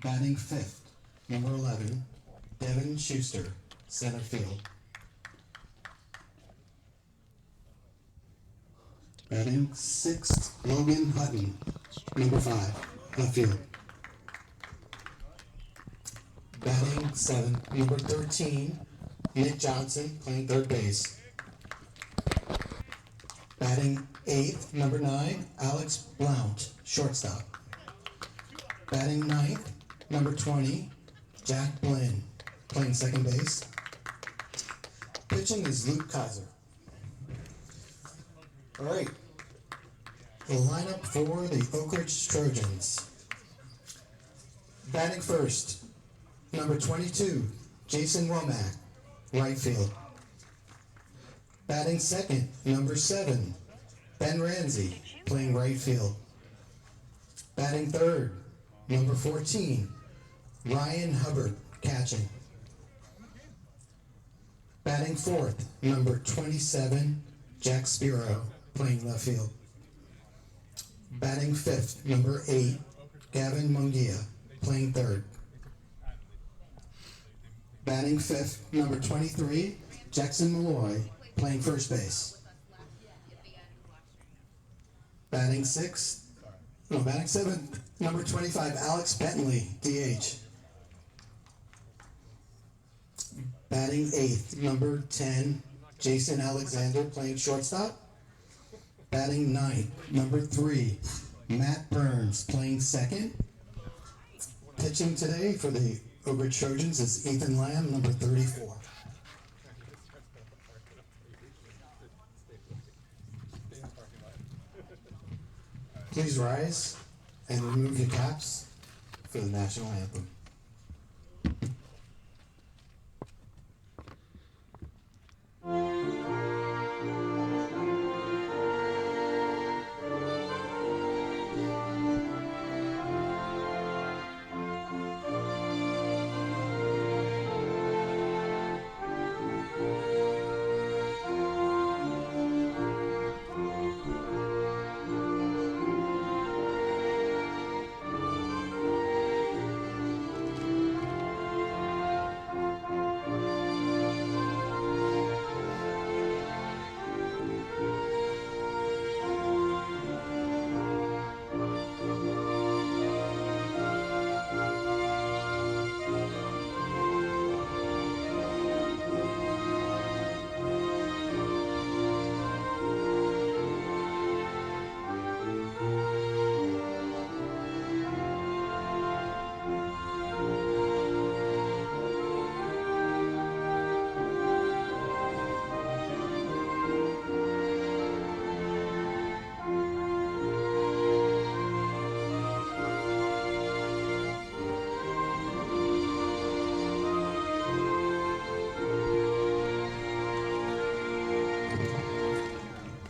Batting fifth, number 11, Devin Schuster, center field. Batting sixth, Logan Hutton, number 5, left field. Batting seventh, number 13, Nick Johnson, playing third base. Batting eighth, number 9, Alex Blount, shortstop. Batting ninth, number 20, Jack Blinn, playing second base. Pitching is Luke Kaiser. All right, the lineup for the Oak Ridge Trojans. Batting first, number 22, Jason Womack, right field. Batting second, number 7, Ben Ramsey, playing right field. Batting third, number 14, Ryan Hubbard, catching. Batting fourth, number 27, Jack Spiro, playing left field. Batting fifth, number 8, Gavin Mungia, playing third. Batting fifth, number 23, Jackson Malloy, playing first base. Batting seventh, number 25, Alex Bentley, DH. Batting eighth, number 10, Jason Alexander, playing shortstop. Batting ninth, number 3, Matt Burns, playing second. Pitching today for the Oak Ridge Trojans is Ethan Lamb, number 34. Please rise and remove your caps for the national anthem.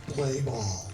Play ball.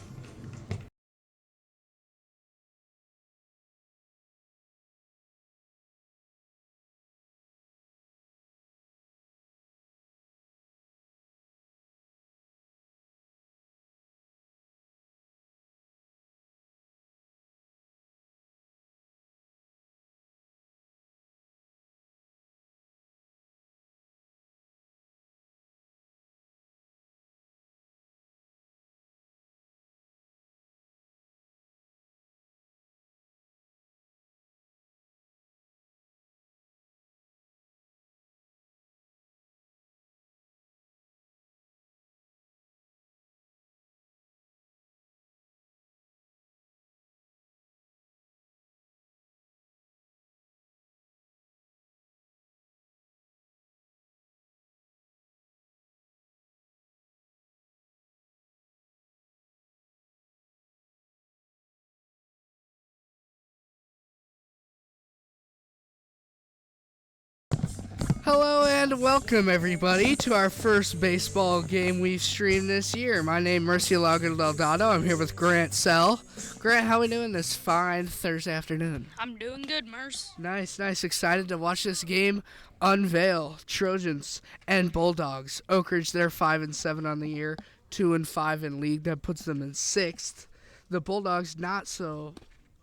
Hello and welcome everybody to our first baseball game we've streamed this year. My name is Murcielago Delgado. I'm here with Grant Sell. Grant, how we doing this fine Thursday afternoon? I'm doing good, Merce. Nice. Excited to watch this game unveil Trojans and Bulldogs. Oak Ridge, they're 5-7 on the year, 2-5 in league. That puts them in 6th. The Bulldogs not so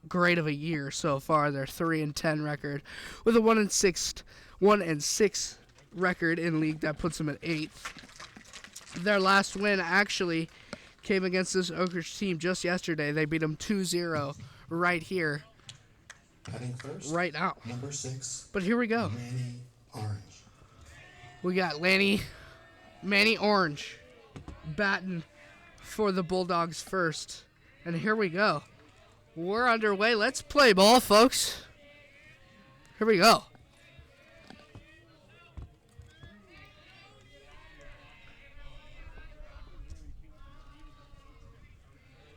great of a year so far. They're 3-10 record with a 1-6 record in league that puts them at 8th. Their last win actually came against this Oak Ridge team just yesterday. They beat them 2-0 right here, Batting first, right now. number 6, But here we go. Manny Orange. We got Manny Orange batting for the Bulldogs first. And here we go. We're underway. Let's play ball, folks. Here we go.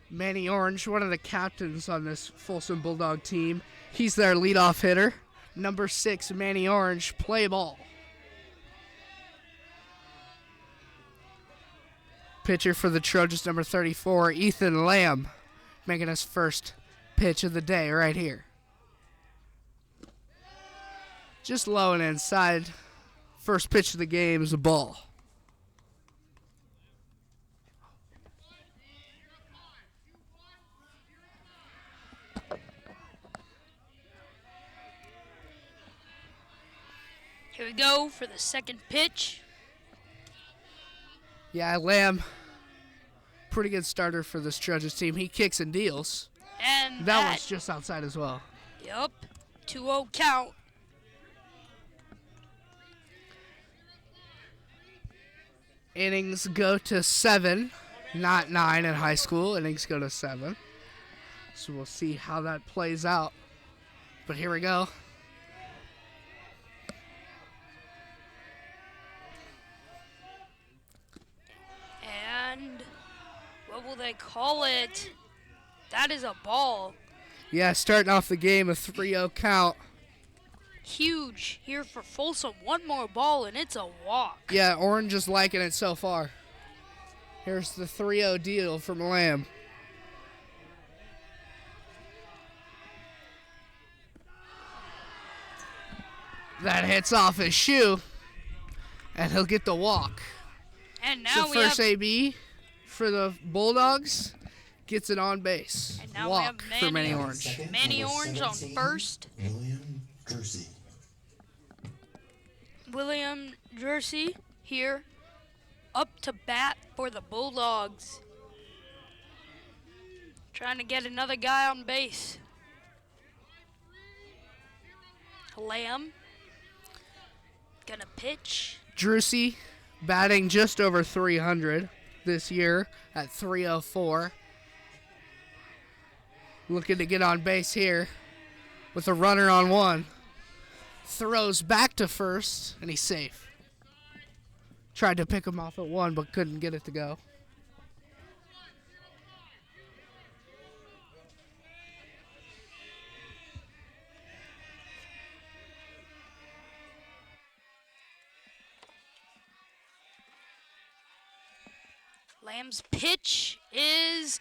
Manny Orange, one of the captains on this Folsom Bulldog team. He's their leadoff hitter. Number 6, Manny Orange, play ball. Pitcher for the Trojans, number 34, Ethan Lamb, making his first pitch of the day right here. Just low and inside. First pitch of the game is a ball. Here we go for the second pitch. Yeah, Lamb, pretty good starter for this Trojans team. He kicks and deals. And That one's just outside as well. Yep. 2-0 count. Innings go to 7, not 9 in high school. Innings go to 7. So we'll see how that plays out. But here we go. And what will they call it? That is a ball. Yeah, starting off the game, a 3-0 count. Huge here for Folsom. One more ball and it's a walk. Yeah, Orange is liking it so far. Here's the 3-0 deal from Lamb. That hits off his shoe, and he'll get the walk. And So now we first have AB for the Bulldogs gets it on base. And now we Walk have for Manny Manny. Orange. Second, Manny number Orange on 17, first. William Jersey. William Jersey here up to bat for the Bulldogs. Trying to get another guy on base. Lamb gonna pitch. Drusy batting just over 300 this year at 304. Looking to get on base here with a runner on one. Throws back to first, and he's safe. Tried to pick him off at one, but couldn't get it to go. Lamb's pitch is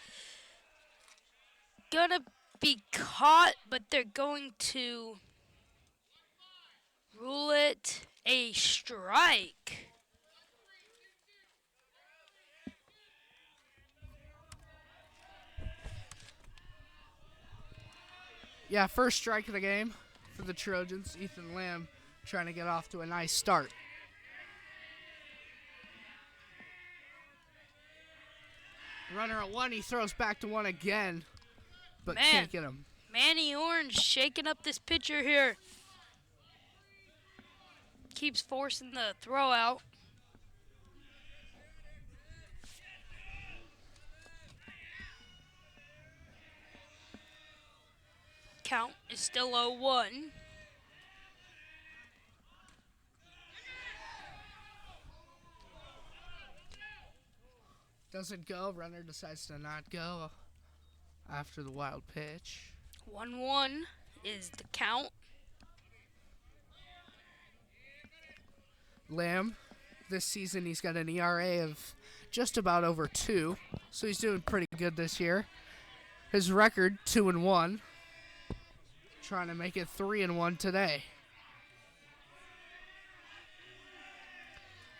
gonna be caught, but they're going to rule it a strike. Yeah, first strike of the game for the Trojans. Ethan Lamb trying to get off to a nice start. Runner at one, he throws back to one again, but Man. can't get him. Manny Orange shaking up this pitcher here. Keeps forcing the throw out. Count is still 0-1. Doesn't go. Runner decides to not go after the wild pitch. 1-1 is the count. Lamb, this season he's got an ERA of just about over 2, so he's doing pretty good this year. His record, 2-1. Trying to make it 3-1 today.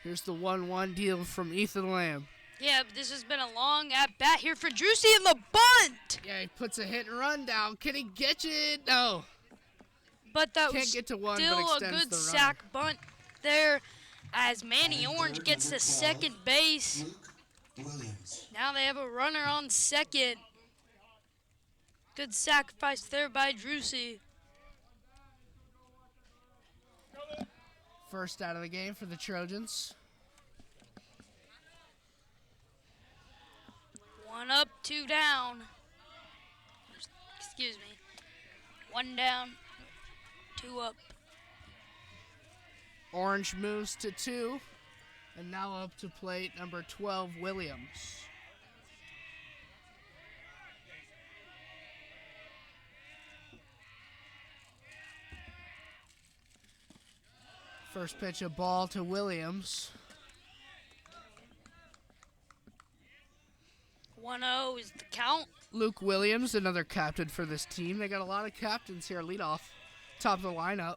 Here's the 1-1 deal from Ethan Lamb. Yeah, but this has been a long at bat here for Drusy in the bunt. Yeah, he puts a hit and run down. Can he get it? No. But that Can't was get to one, but still a extends good the sack bunt there as Manny Batting Orange third, gets number to 12, second base. Luke Williams. Now they have a runner on second. Good sacrifice there by Drusy. First out of the game for the Trojans. 1 up, 2 down. Excuse me. 1 down, 2 up. Orange moves to 2. And now up to plate number 12, Williams. First pitch, a ball to Williams. 1-0 is the count. Luke Williams, another captain for this team. They got a lot of captains here, leadoff, top of the lineup.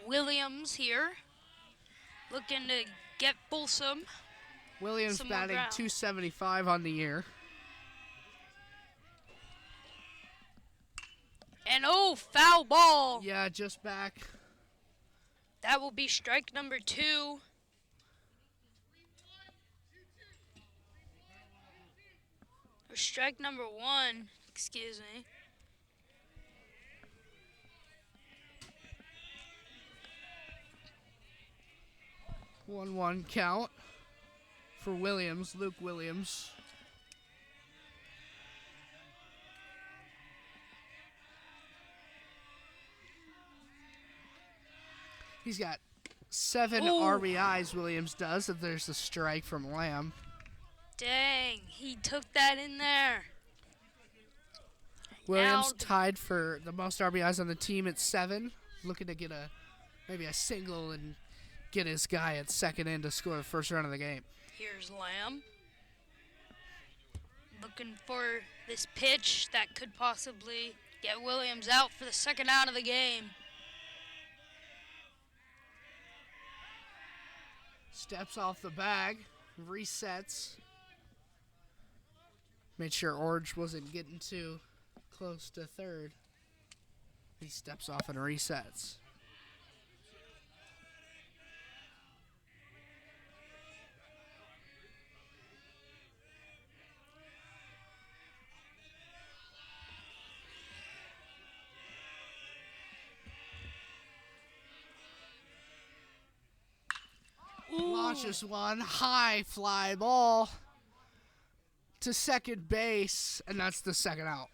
Williams here, looking to get Folsom. Williams Some more batting ground. .275 on the year. And oh, foul ball. Yeah, just back. That will be strike number 2. Or strike number 1, excuse me. One count for Williams, Luke Williams. He's got 7 Ooh. RBIs, Williams does, if there's a strike from Lamb. Dang, he took that in there. Williams Now- tied for the most RBIs on the team at 7. Looking to get maybe a single and get his guy at second in to score the first run of the game. Here's Lamb. Looking for this pitch that could possibly get Williams out for the second out of the game. Steps off the bag, resets. Made sure Orange wasn't getting too close to third. He steps off and resets. Launches one, high fly ball to second base, and that's the second out.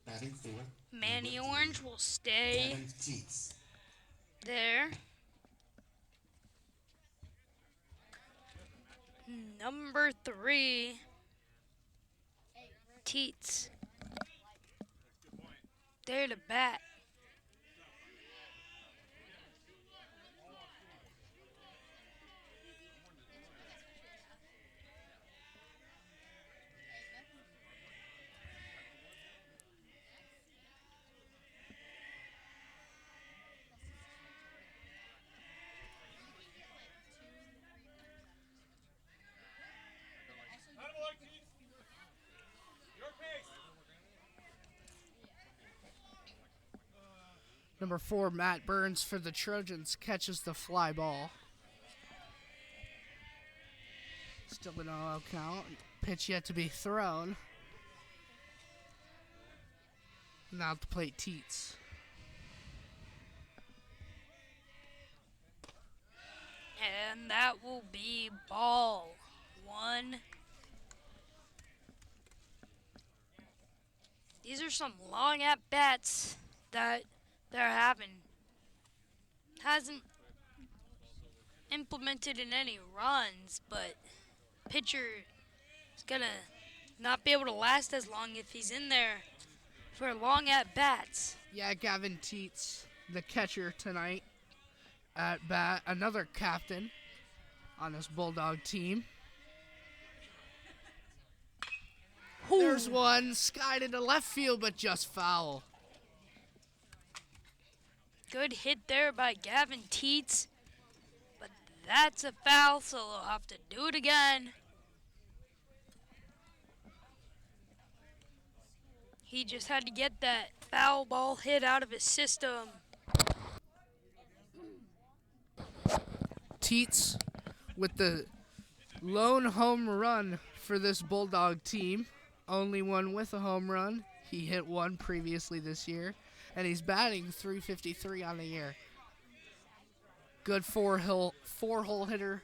Batting fourth, Manny Orange will stay Kevin Teets. there. Number 3, Teets. There to bat. Number 4, Matt Burns for the Trojans catches the fly ball. Still an 0 count. Pitch yet to be thrown. Now at the plate, Teets. And that will be ball 1. These are some long at bats that they're having. Hasn't implemented in any runs, but pitcher is gonna not be able to last as long if he's in there for long at bats. Yeah, Gavin Teets, the catcher tonight at bat. Another captain on this Bulldog team. There's one, skied into left field, but just foul. Good hit there by Gavin Teets. But that's a foul, so they'll have to do it again. He just had to get that foul ball hit out of his system. Teets with the lone home run for this Bulldog team. Only one with a home run. He hit one previously this year. And he's batting .353 on the year. Good four-hole hitter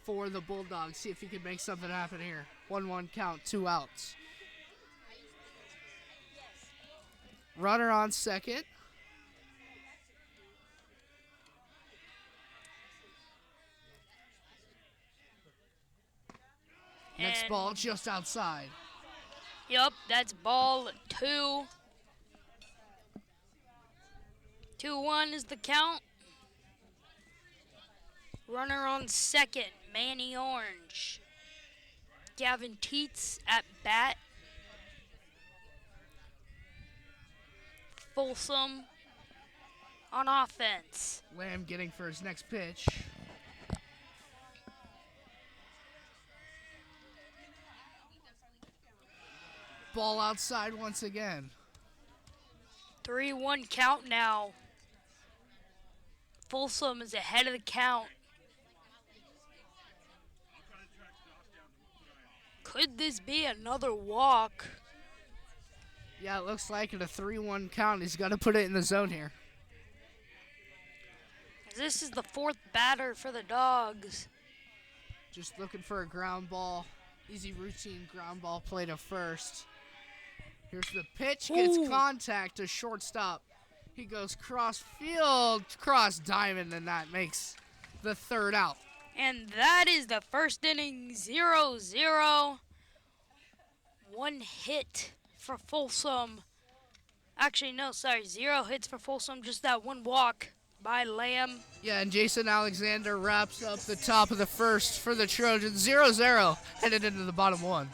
for the Bulldogs. See if he can make something happen here. 1-1 count, 2 outs. Runner on second. Next ball just outside. Yup, that's ball 2. 2-1 is the count. Runner on second, Manny Orange. Gavin Teets at bat. Folsom on offense. Lamb getting for his next pitch. Ball outside once again. 3-1 count now. Folsom is ahead of the count. Could this be another walk? Yeah, it looks like it. A 3-1 count. He's got to put it in the zone here. This is the 4th batter for the Dogs. Just looking for a ground ball. Easy routine ground ball play to first. Here's the pitch. Gets contact to shortstop. He goes cross field, cross diamond, and that makes the 3rd out. And that is the first inning, 0-0. 1 hit for Folsom. Actually, no, sorry, 0 hits for Folsom, just that 1 walk by Lamb. Yeah, and Jason Alexander wraps up the top of the first for the Trojans. 0-0, headed into the bottom 1.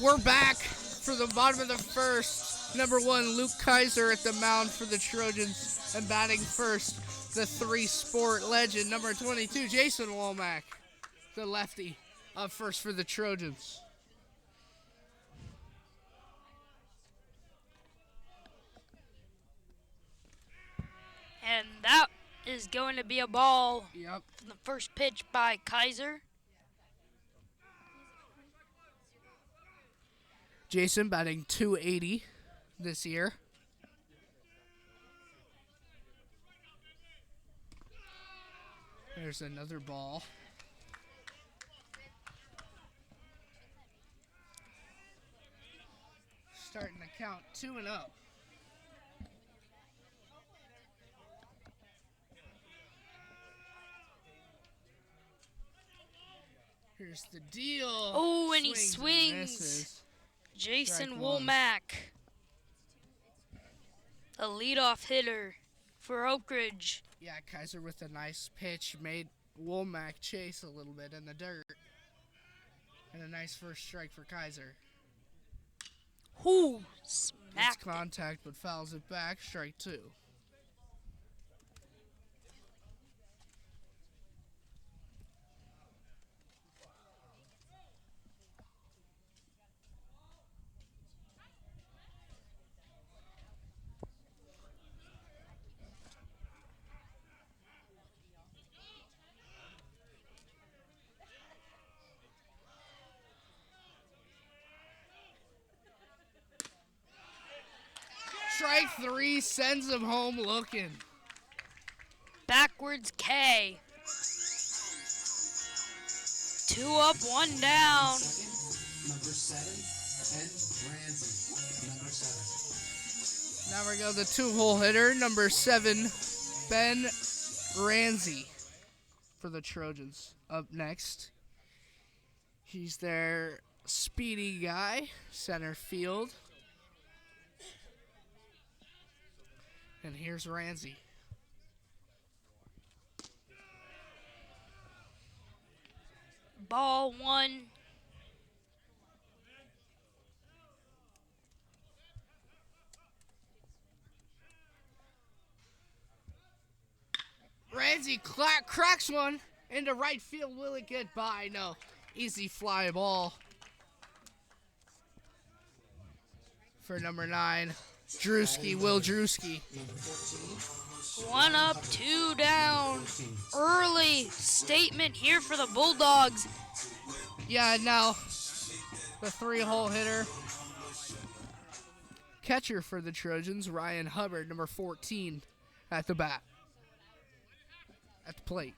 We're back for the bottom of the first. Number 1, Luke Kaiser at the mound for the Trojans. And batting first, the 3-sport legend. Number 22, Jason Womack, the lefty, Up first for the Trojans. And that is going to be a ball. Yep. From the first pitch by Kaiser. Jason batting .280 this year. There's another ball. Starting to count 2-0. Here's the deal. Oh, and he swings. Misses. Jason Strike one. Womack, a leadoff hitter for Oak Ridge. Yeah, Kaiser with a nice pitch made Womack chase a little bit in the dirt. And a nice first strike for Kaiser. Whoo, Gets smacked it. contact but fouls it back. Strike 2. Strike 3 sends him home looking. Backwards K. 2 up, 1 down. Number 7, Ben Ramsey. Number 7. Now we go the 2-hole hitter, number 7, Ben Ramsey for the Trojans. Up next, he's their speedy guy, center field. And here's Ramsey. Ball 1. Ramsey cracks one into right field. Will it get by? No. Easy fly ball for number 9, Drewski, Will Drewski. 1 up, 2 down. Early statement here for the Bulldogs. Yeah, now the 3-hole hitter. Catcher for the Trojans, Ryan Hubbard, number 14, at the bat. At the plate.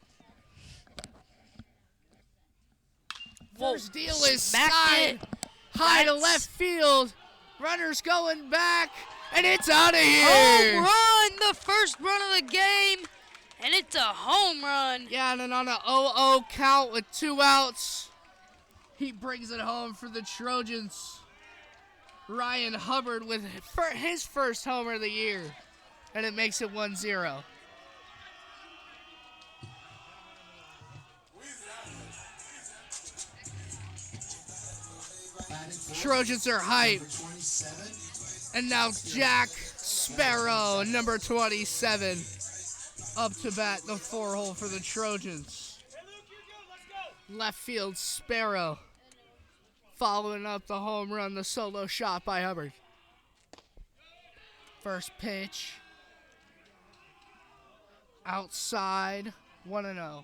First deal is smacked skied it. high to That's- left field. Runners going back, and it's out of here. Home run, the first run of the game, and it's a home run. Yeah, and then on a 0-0 count with 2 outs, he brings it home for the Trojans. Ryan Hubbard with his first homer of the year, and it makes it 1-0. Trojans are hype. And now Jack Sparrow, number 27, up to bat the 4-hole for the Trojans. Left field, Sparrow, following up the home run, the solo shot by Hubbard. First pitch, outside, 1-0.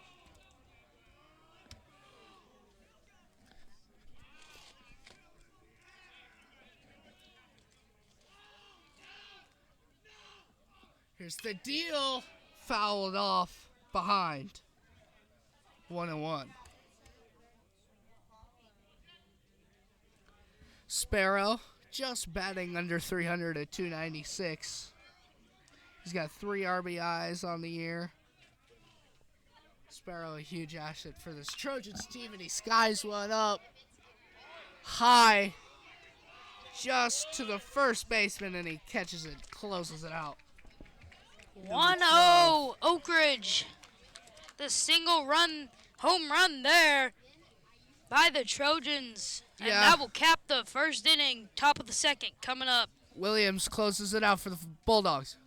Here's the deal. Fouled off behind. 1-1. Sparrow just batting under 300 at 296. He's got 3 RBIs on the year. Sparrow, a huge asset for this Trojans team, and he skies one up high just to the first baseman, and he catches it, closes it out. 1-0 Oak Ridge. The single run, home run there by the Trojans. And Yeah. that will cap the first inning, top of the second coming up. Williams closes it out for the Bulldogs.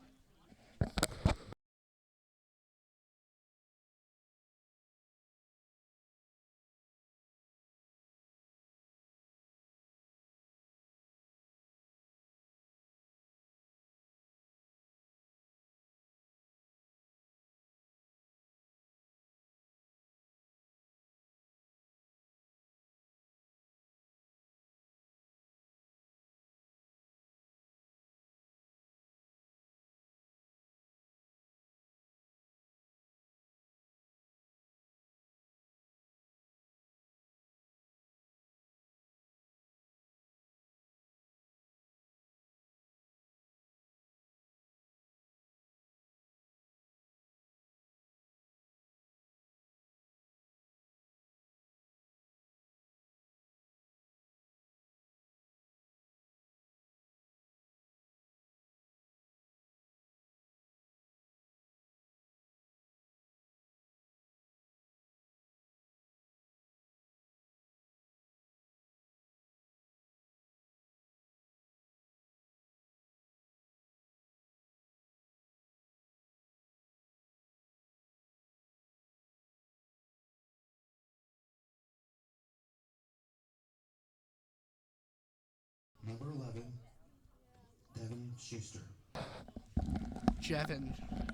Schuster.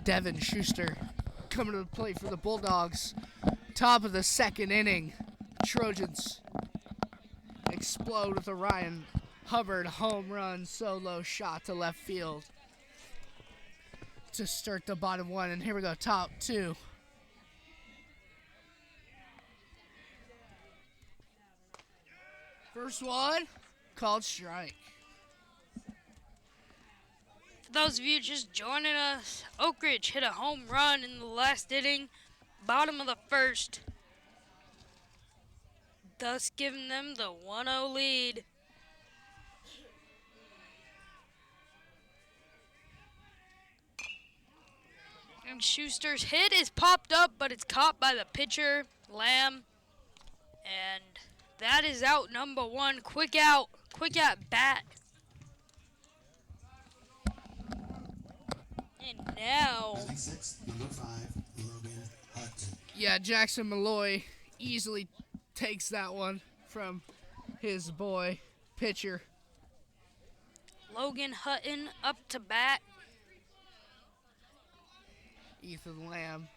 Devin Schuster coming to the plate for the Bulldogs. Top of the second inning. Trojans explode with a Ryan Hubbard home run solo shot to left field to start the bottom one. And here we go, top two. First one, called strike. For those of you just joining us, Oak Ridge hit a home run in the last inning, bottom of the first, thus giving them the 1-0 lead. And Schuster's hit is popped up, but it's caught by the pitcher, Lamb. And that is out number one. Quick at bat. And now, Batting sixth, number 5, Logan Hutton. Yeah, Jackson Malloy easily takes that one from his boy pitcher. Logan Hutton up to bat. Ethan Lamb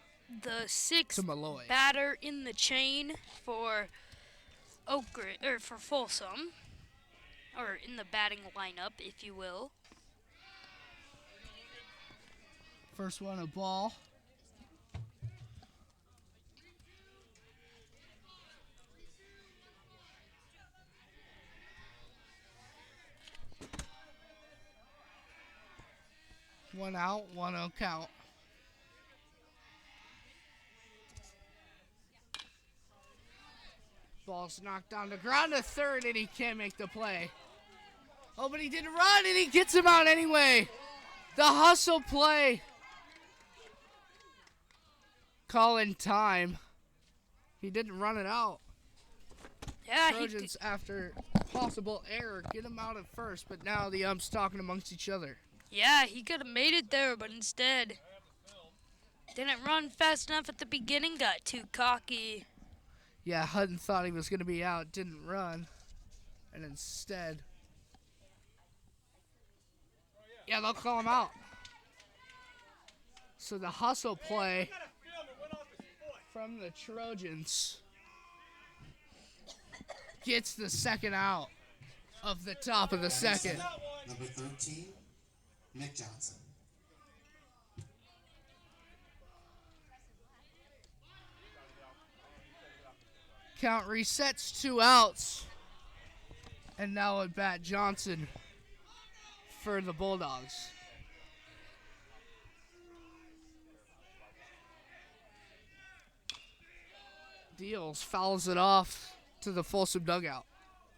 The to sixth Malloy. batter in the chain for for Folsom, or in the batting lineup, if you will. First one, a ball. One out, 1-0 count. Ball's knocked on the ground to third, and he can't make the play. Oh, but he didn't run, and he gets him out anyway. The hustle play. Calling time. He didn't run it out. Yeah, Trojans, after possible error, get him out at first, but now the umps talking amongst each other. he could have made it there, but instead didn't run fast enough at the beginning, got too cocky. Yeah, Hutton thought he was going to be out, didn't run, and instead, yeah, they'll call him out. So the hustle play from the Trojans gets the second out of the top of the second. Number 13, Nick Johnson. Count resets, 2 outs. And now at bat Johnson for the Bulldogs. Deals, fouls it off to the Folsom dugout.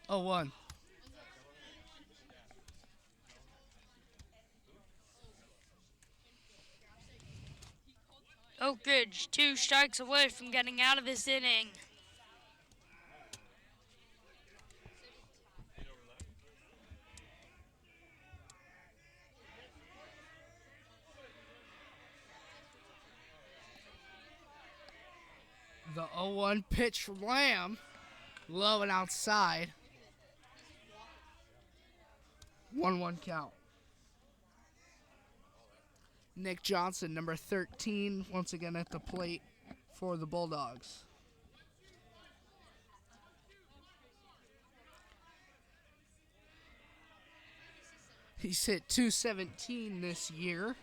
0-1. Oak Ridge 2 strikes away from getting out of this inning. The 0-1 pitch from Lamb. Low and outside. 1-1 count. Nick Johnson, number 13, once again at the plate for the Bulldogs. He's hit .217 this year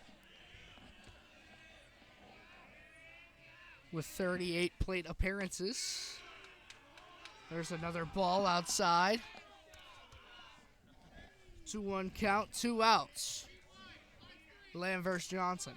with 38 plate appearances. There's another ball outside. 2-1 count, 2 outs. Lamb versus Johnson.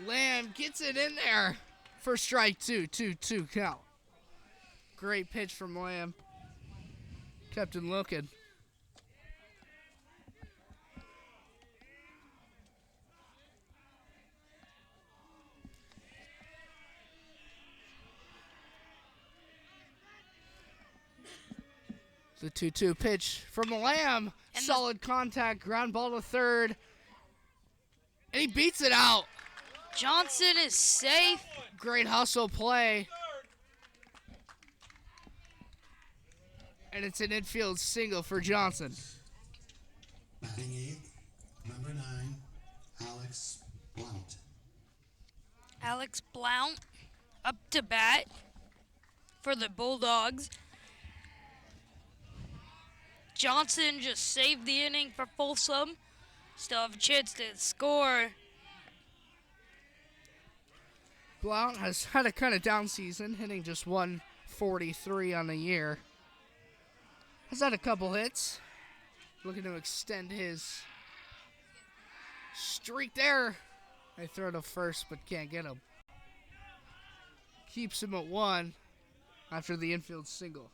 Lamb gets it in there for strike 2, 2-2 count. Great pitch from Lamb. Kept him looking. The 2-2 pitch from Lamb. And solid contact, ground ball to third. And he beats it out. Johnson is safe. Great hustle play. And it's an infield single for Johnson. Batting eighth, number 9, Alex Blount. Alex Blount up to bat for the Bulldogs. Johnson just saved the inning for Folsom. Still have a chance to score. Blount has had a kind of down season, hitting just 143 on the year. Has had a couple hits. Looking to extend his streak there. They throw to first but can't get him. Keeps him at 1 after the infield single.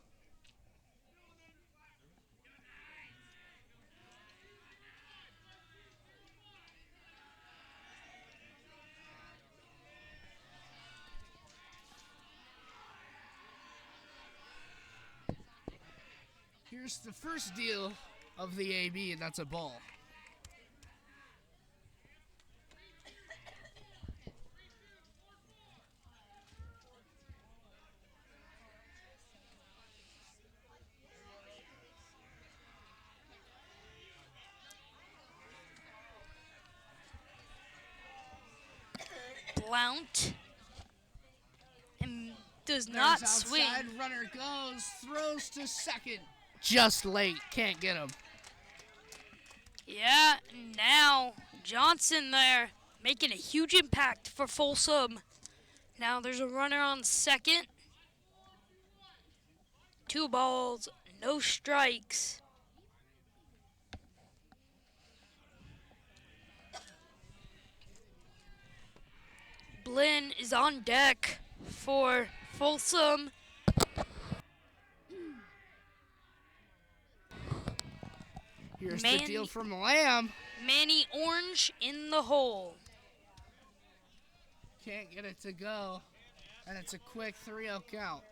Here's the first deal of the AB, and that's a ball. Blount and does not There's swing. outside, runner goes, throws to second. Just late, can't get him. Yeah, now Johnson there making a huge impact for Folsom. Now there's a runner on second. 2 balls, no strikes. Blinn is on deck for Folsom. Here's the deal from Lamb. Manny Orange in the hole. Can't get it to go. And it's a quick 3-0 count.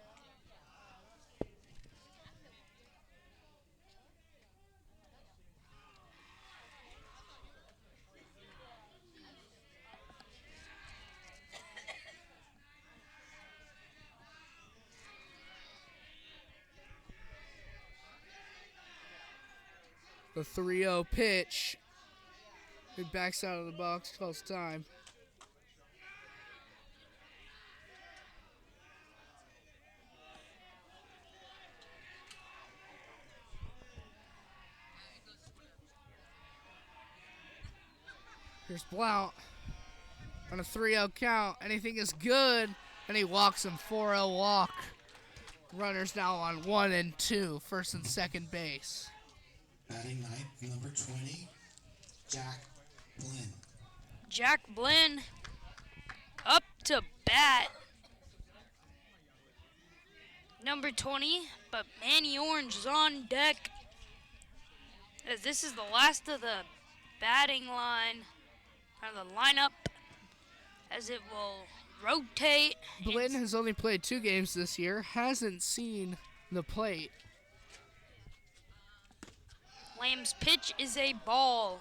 The 3-0 pitch. It backs out of the box, calls time. Here's Blount on a 3-0 count. Anything is good, and he walks him. 4-0 walk. Runners now on 1 and 2, first and second base. Batting ninth, number 20, Jack Blinn. Jack Blinn up to bat. Number 20, but Manny Orange is on deck. As this is the last of the batting line, or the lineup, as it will rotate. Blinn has only played 2 games this year, hasn't seen the plate. Lamb's pitch is a ball.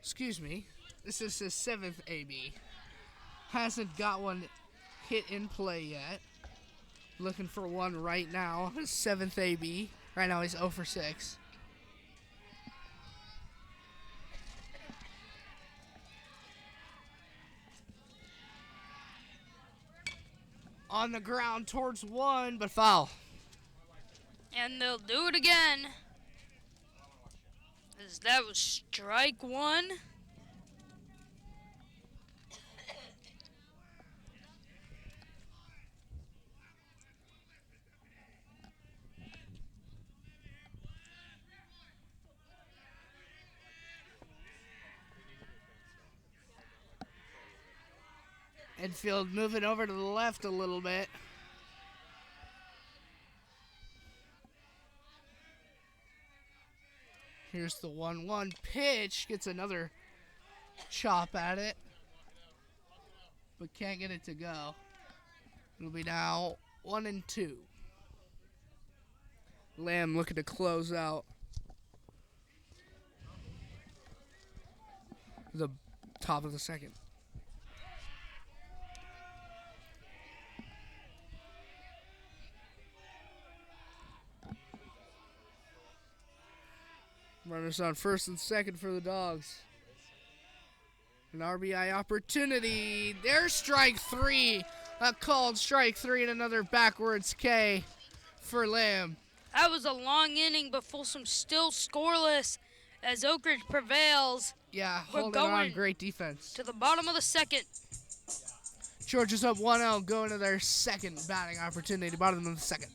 Excuse me. This is his 7th AB. Hasn't got one hit in play yet. Looking for one right now. His 7th AB. Right now he's 0 for 6. On the ground towards 1, but foul. And they'll do it again. As that was strike 1. Infield moving over to the left a little bit. Here's the 1-1 pitch. Gets another chop at it, but can't get it to go. It'll be now 1 and 2. Lamb looking to close out. the top of the second. Runners on first and second for the Dogs. An RBI opportunity. There's strike three. A called strike three and another backwards K for Lamb. That was a long inning, but Folsom still scoreless as Oak Ridge prevails. Yeah, We're holding on. going Great defense. to the bottom of the second. Trojans up 1-0, going to their second batting opportunity, bottom of the second.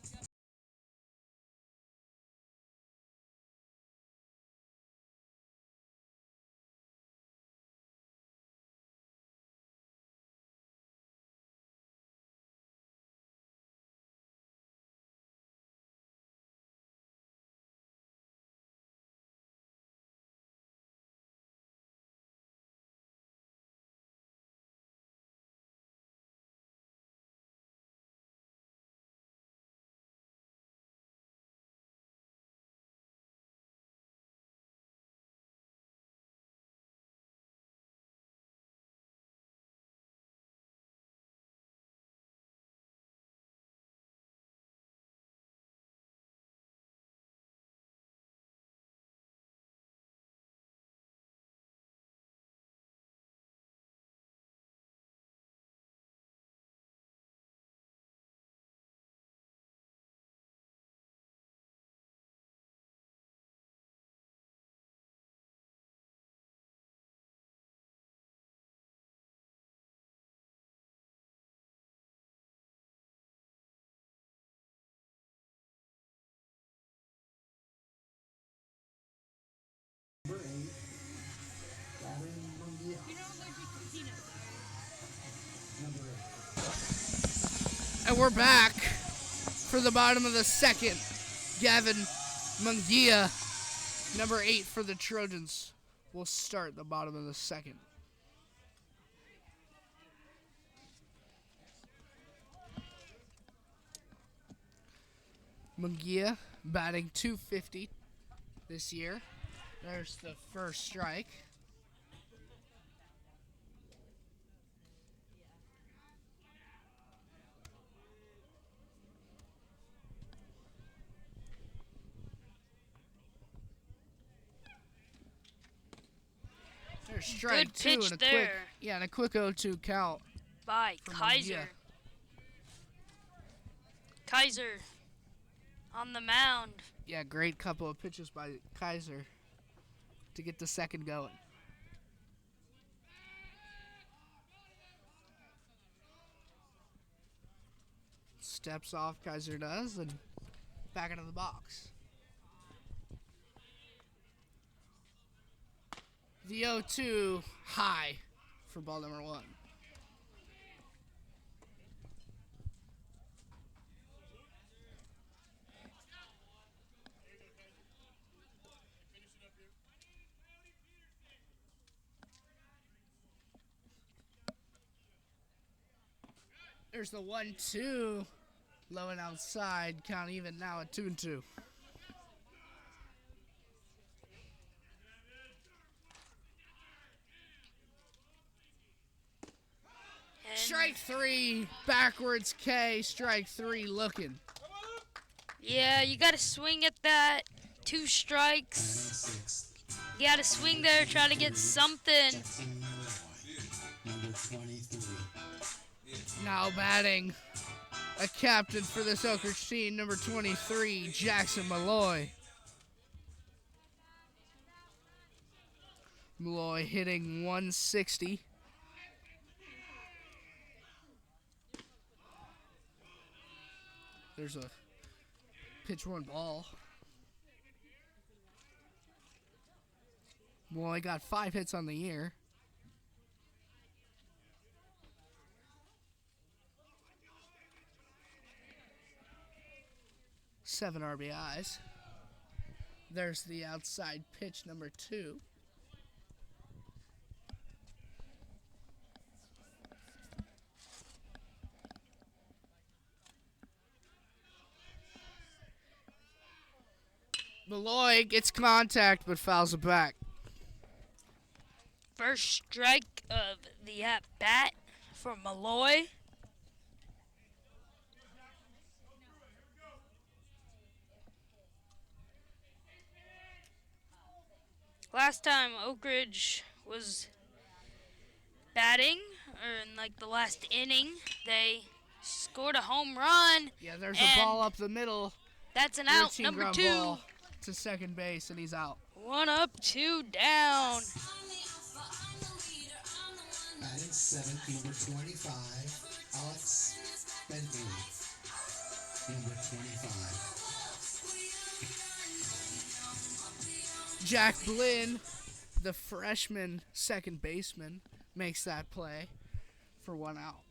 And we're back for the bottom of the second. Gavin Mungia, number 8 for the Trojans, will start the bottom of the second. Mungia batting .250 this year. There's the first strike. There's strike Good two pitch and there. a quick 0-2 count. By from Kaiser. Mungia. Kaiser on the mound. Yeah, great couple of pitches by Kaiser to get the second going. Steps off, Kaiser does, and back into the box. The 0-2 high for ball number 1. There's the 1-2, low and outside, count even now at 2-2. Strike 3, backwards K, strike 3 looking. Yeah, you got to swing at that. 2 strikes. You got to swing there, try to get something. Number 23. Now batting, a captain for this Oak Ridge team, number 23, Jackson Malloy. Malloy hitting 160. There's a pitch 1 ball. Malloy got 5 hits on the year. Seven RBIs. There's the outside pitch, number 2. Malloy gets contact but fouls it back. first strike of the at-bat for Malloy. Last time Oak Ridge was batting, or in like the last inning, they scored a home run. Yeah, there's a ball up the middle. That's an out, Routine number ground 2. ball to second base, and he's out. 1 up, 2 down. Batting seventh, number 25, Alex Bentley. Number 25. Jack Blinn, the freshman second baseman, makes that play for 1 out.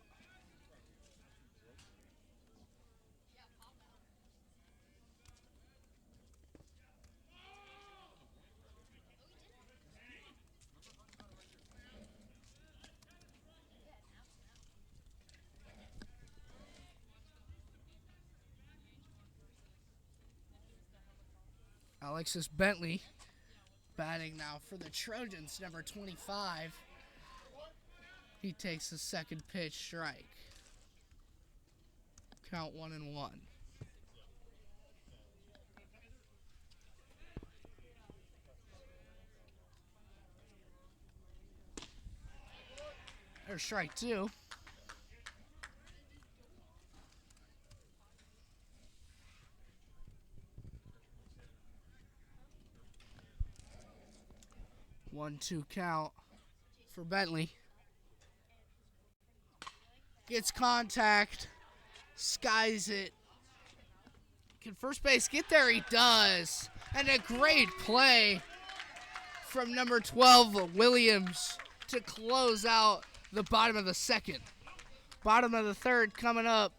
Alexis Bentley batting now for the Trojans, number 25. He takes the second pitch strike. Count 1-1. There's strike 2. One, 2 count for Bentley. Gets contact, skies it. Can first base get there? He does. And a great play from number 12, Williams, to close out the bottom of the second. Bottom of the third coming up.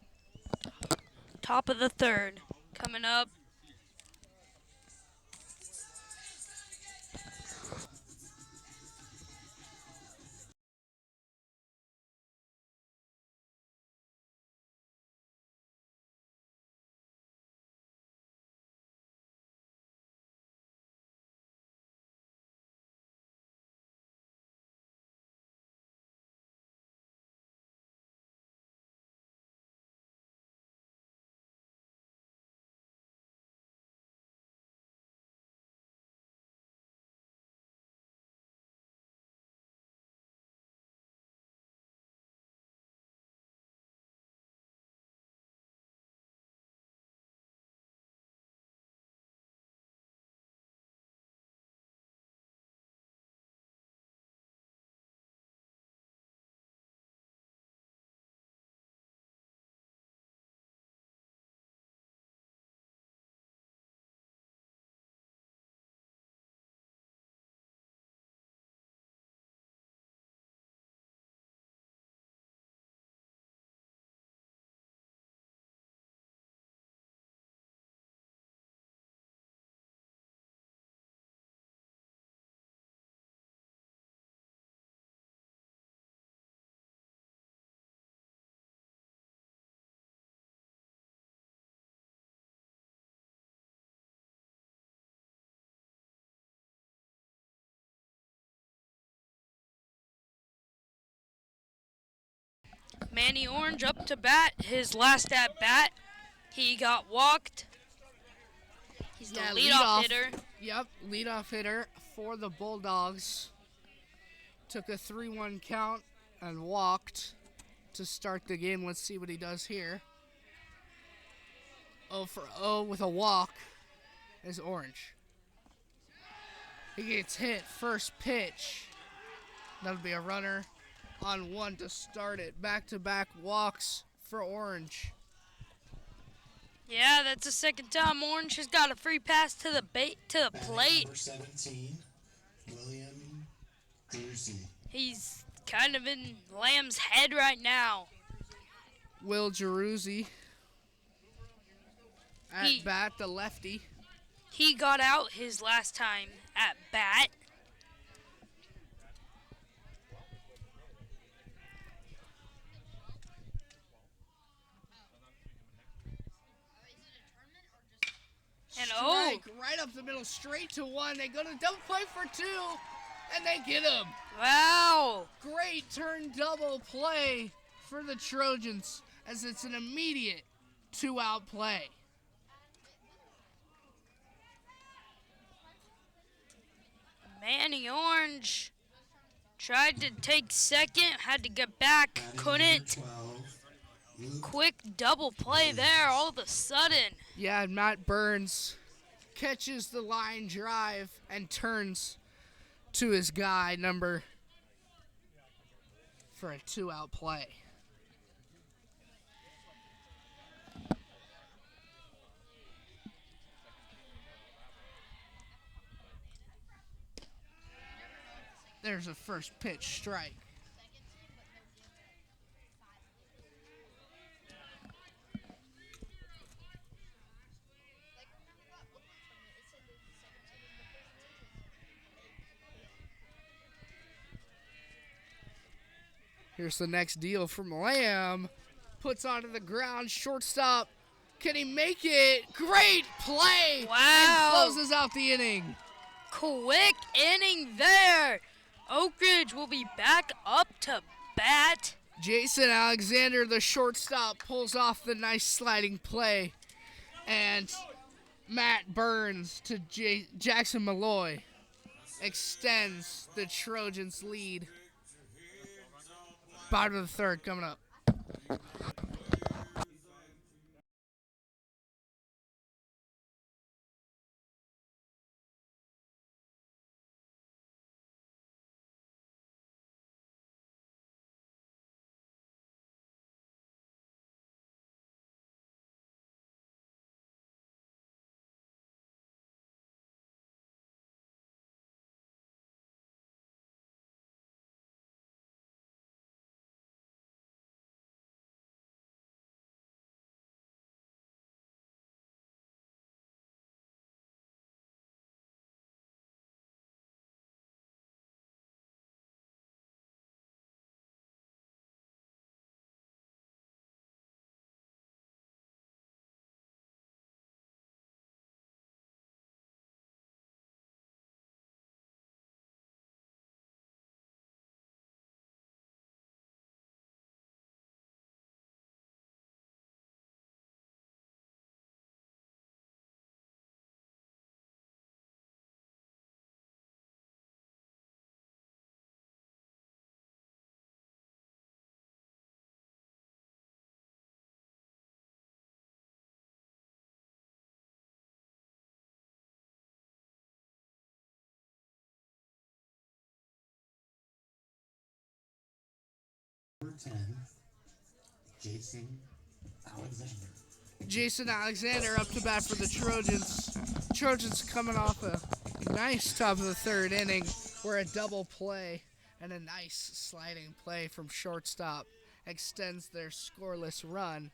Top of the third coming up. Manny Orange up to bat. His last at bat, he got walked. He's the leadoff hitter. Yep, leadoff hitter for the Bulldogs. Took a 3-1 count and walked to start the game. Let's see what he does here. 0 for 0 with a walk is Orange. He gets hit first pitch. That'll be a runner on 1 to start it. Back-to-back walks for Orange. Yeah, that's the second time Orange has got a free pass to the plate. Number 17, William Jersey. He's kind of in Lamb's head right now. Will Jeruzzi at bat, the lefty. He got out his last time at bat. And Strike right up the middle, straight to 1. They go to double play for 2, And they get him. Wow. Great turn double play for the Trojans as it's an immediate 2-out play. Manny Orange tried to take second, had to get back, couldn't. 12, Quick double play there all of a sudden. Yeah, and Matt Burns catches the line drive and turns to his guy number for a 2-out play. There's a first pitch strike. Here's the next deal from Lamb. Puts onto the ground, shortstop. Can he make it? Great play! Wow. And closes out the inning. Quick inning there. Oak Ridge will be back up to bat. Jason Alexander, the shortstop, pulls off the nice sliding play. And Matt Burns to Jackson Malloy extends the Trojans' lead. Bottom of the third coming up. number 10, Jason Alexander. Jason Alexander up to bat for the Trojans. Trojans coming off a nice top of the third inning where a double play and a nice sliding play from shortstop extends their scoreless run.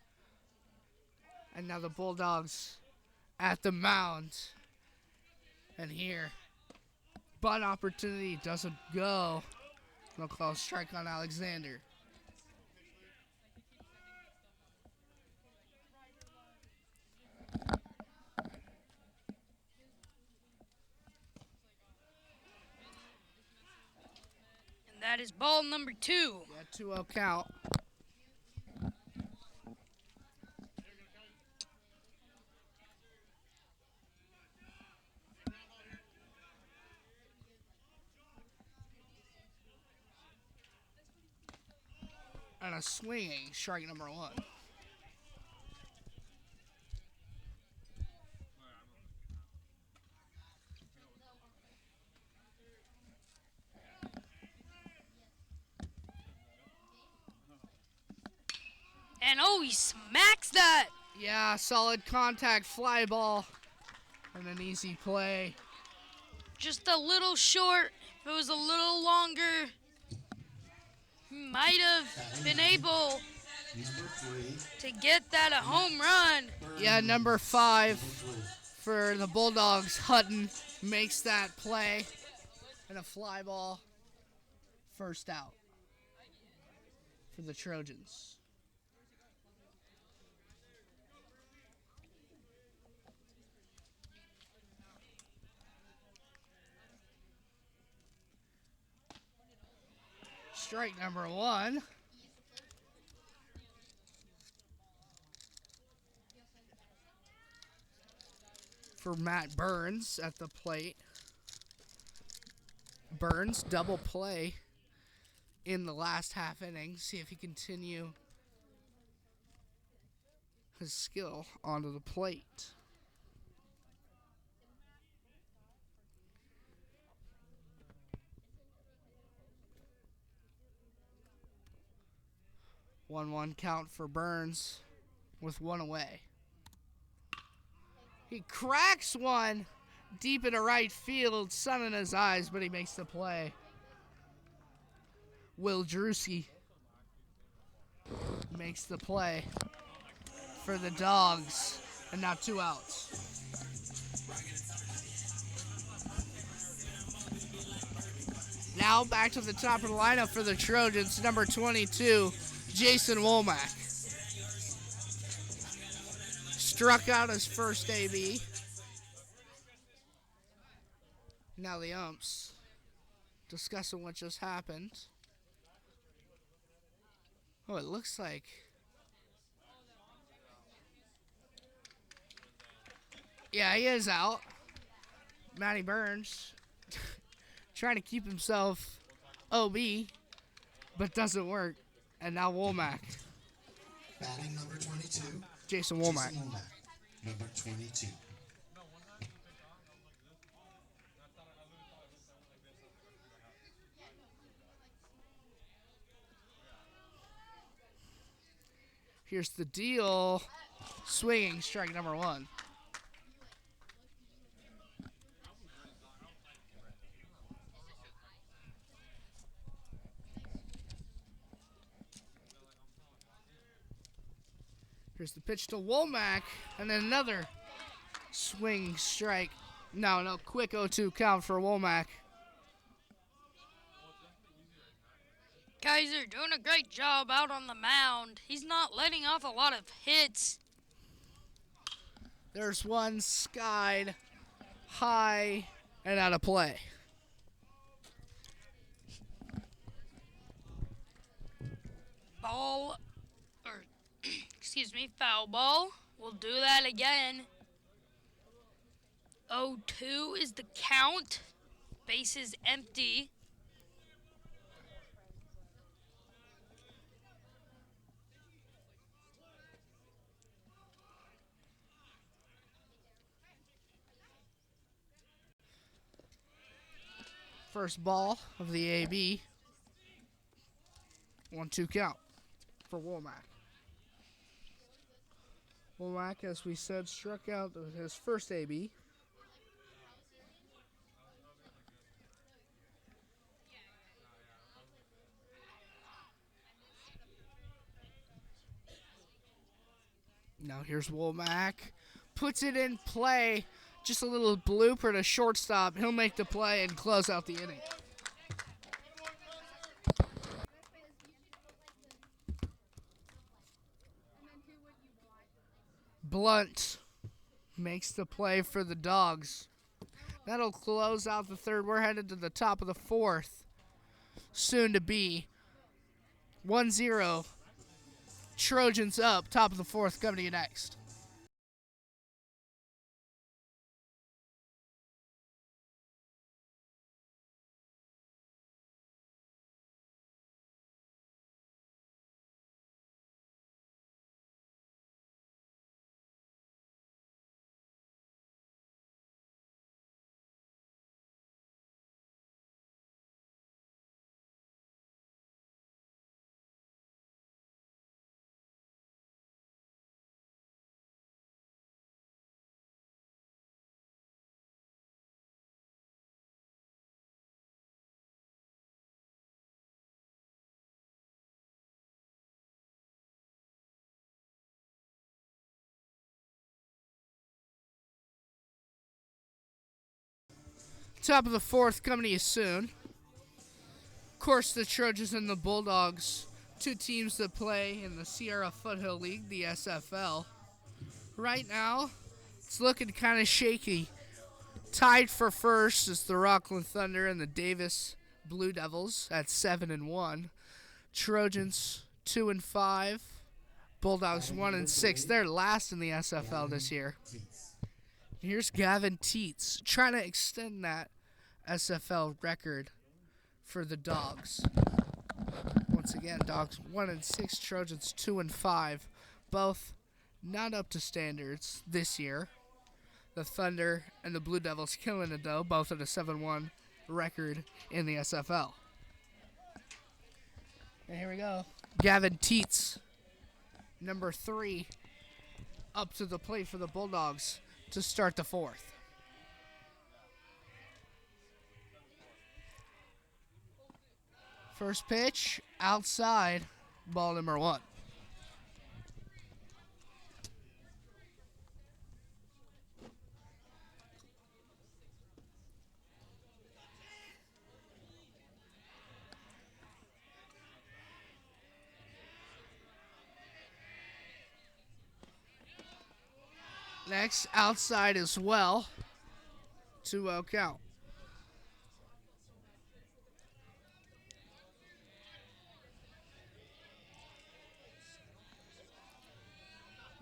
And now the Bulldogs at the mound. And here, bunt opportunity doesn't go. No call, strike on Alexander. And that is ball number 2. Yeah, 2-0 count. And a swinging strike number 1. And oh, he smacks that. Yeah, solid contact fly ball and an easy play. Just a little short. If it was a little longer, he might have been able Number 3, to get that a home run. Yeah, number 5 for the Bulldogs, Hutton, makes that play. And a fly ball. First out for the Trojans. Strike number one. For Matt Burns at the plate. Burns double play in the last half inning. See if he continue his skill onto the plate. One count for Burns with one away. He cracks one deep into right field, sun in his eyes, but he makes the play. Will Drewski makes the play for the Dogs, and now 2 outs. Now back to the top of the lineup for the Trojans, number 22, Jason Womack. Struck out his first AB. Now the umps discussing what just happened. Oh, it looks like yeah, he is out. Matty Burns trying to keep himself OB, but doesn't work. And now Womack. Batting number 22. Jason Womack. Jason Womack, number 22. Here's the deal. Swinging strike number one. Here's the pitch to Womack, and then another swing strike. No, quick 0-2 count for Womack. Guys are doing a great job out on the mound. He's not letting off a lot of hits. There's one skied high and out of play. Ball, or excuse me, foul ball. We'll do that again. 0-2 is the count. Base is empty. First ball of the AB. 1-2 count for Womack. Womack, as we said, struck out his first AB. Now here's Womack. Puts it in play. Just a little blooper to shortstop. He'll make the play and close out the inning. Blunt makes the play for the Dogs. That'll close out the third. We're headed to the top of the fourth. Soon to be 1-0. Trojans up. Top of the fourth coming to you next. Top of the fourth coming to you soon. Of course, the Trojans and the Bulldogs, two teams that play in the Sierra Foothill League, the SFL. Right now, it's looking kind of shaky. Tied for first is the Rockland Thunder and the Davis Blue Devils at 7-1. Trojans 2-5. Bulldogs 1-6. They're last in the SFL this year. Here's Gavin Teets trying to extend that SFL record for the Dogs. Once again, Dogs 1-6, Trojans 2-5. Both not up to standards this year. The Thunder and the Blue Devils killing it though, both at a 7-1 record in the SFL. And here we go. Gavin Teets, number 3, up to the plate for the Bulldogs to start the 4th. First pitch, outside, ball number 1. Next, outside as well. 2-0 count.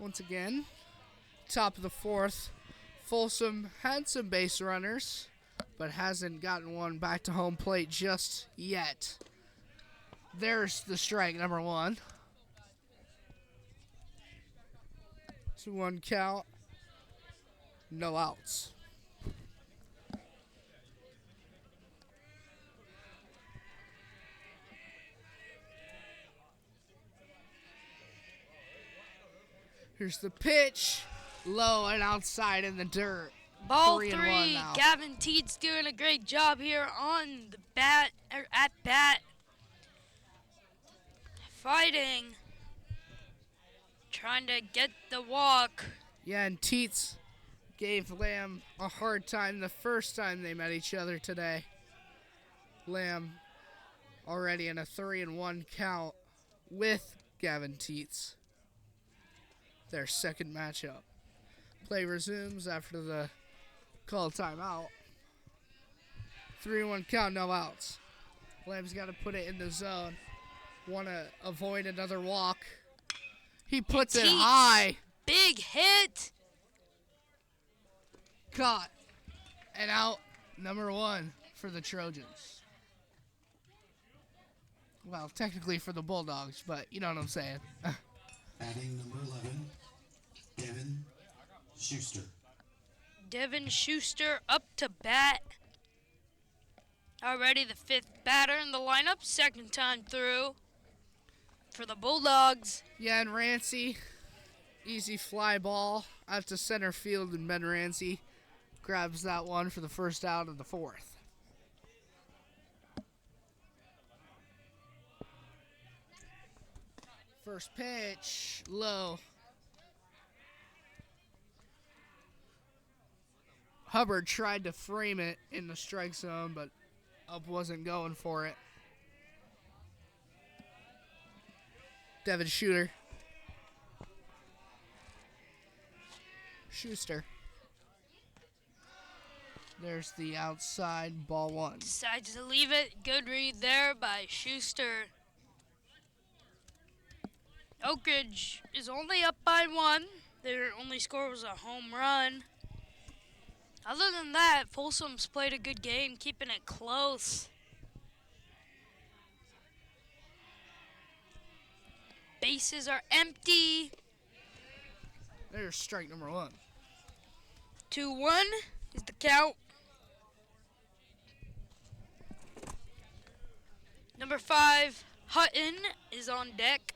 Once again, top of the 4th. Folsom had some base runners, but hasn't gotten one back to home plate just yet. There's the strike, number 1. 2-1 count. No outs. Here's the pitch. Low and outside in the dirt. Ball 3-1 3. now. Gavin Teets doing a great job here on the bat, or at bat. Fighting. Trying to get the walk. Yeah, and Teets gave Lamb a hard time the first time they met each other today. Lamb already in a 3-1 count with Gavin Teets. Their second matchup. Play resumes after the call timeout. 3-1 count, no outs. Lamb's got to put it in the zone. Want to avoid another walk. He puts it high. Big hit. Caught. And out, number 1 for the Trojans. Well, technically for the Bulldogs, but you know what I'm saying. Batting number 11, Devin Schuster. Devin Schuster up to bat. Already the 5th batter in the lineup, second time through for the Bulldogs. Yeah, and Rancy, easy fly ball out to center field, and Ben Rancy grabs that one for the first out of the 4th. First pitch, low. Hubbard tried to frame it in the strike zone, but Up wasn't going for it. Devin Schuster. There's the outside, ball 1. Decides to leave it. Good read there by Schuster. Oak Ridge is only up by 1. Their only score was a home run. Other than that, Folsom's played a good game, keeping it close. Bases are empty. There's strike number 1. 2-1 is the count. Number 5, Hutton, is on deck.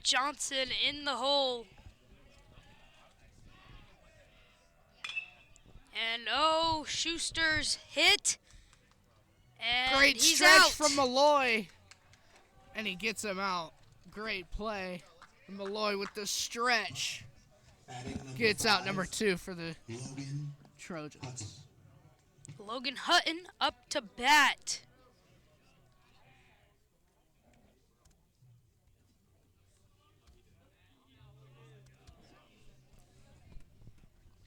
Johnson in the hole. And oh, Schuster's hit. And Great he's stretch out. from Malloy. And he gets him out. Great play. And Malloy with the stretch. Gets out number 2 for the Logan Trojans. Hutton. Logan Hutton up to bat.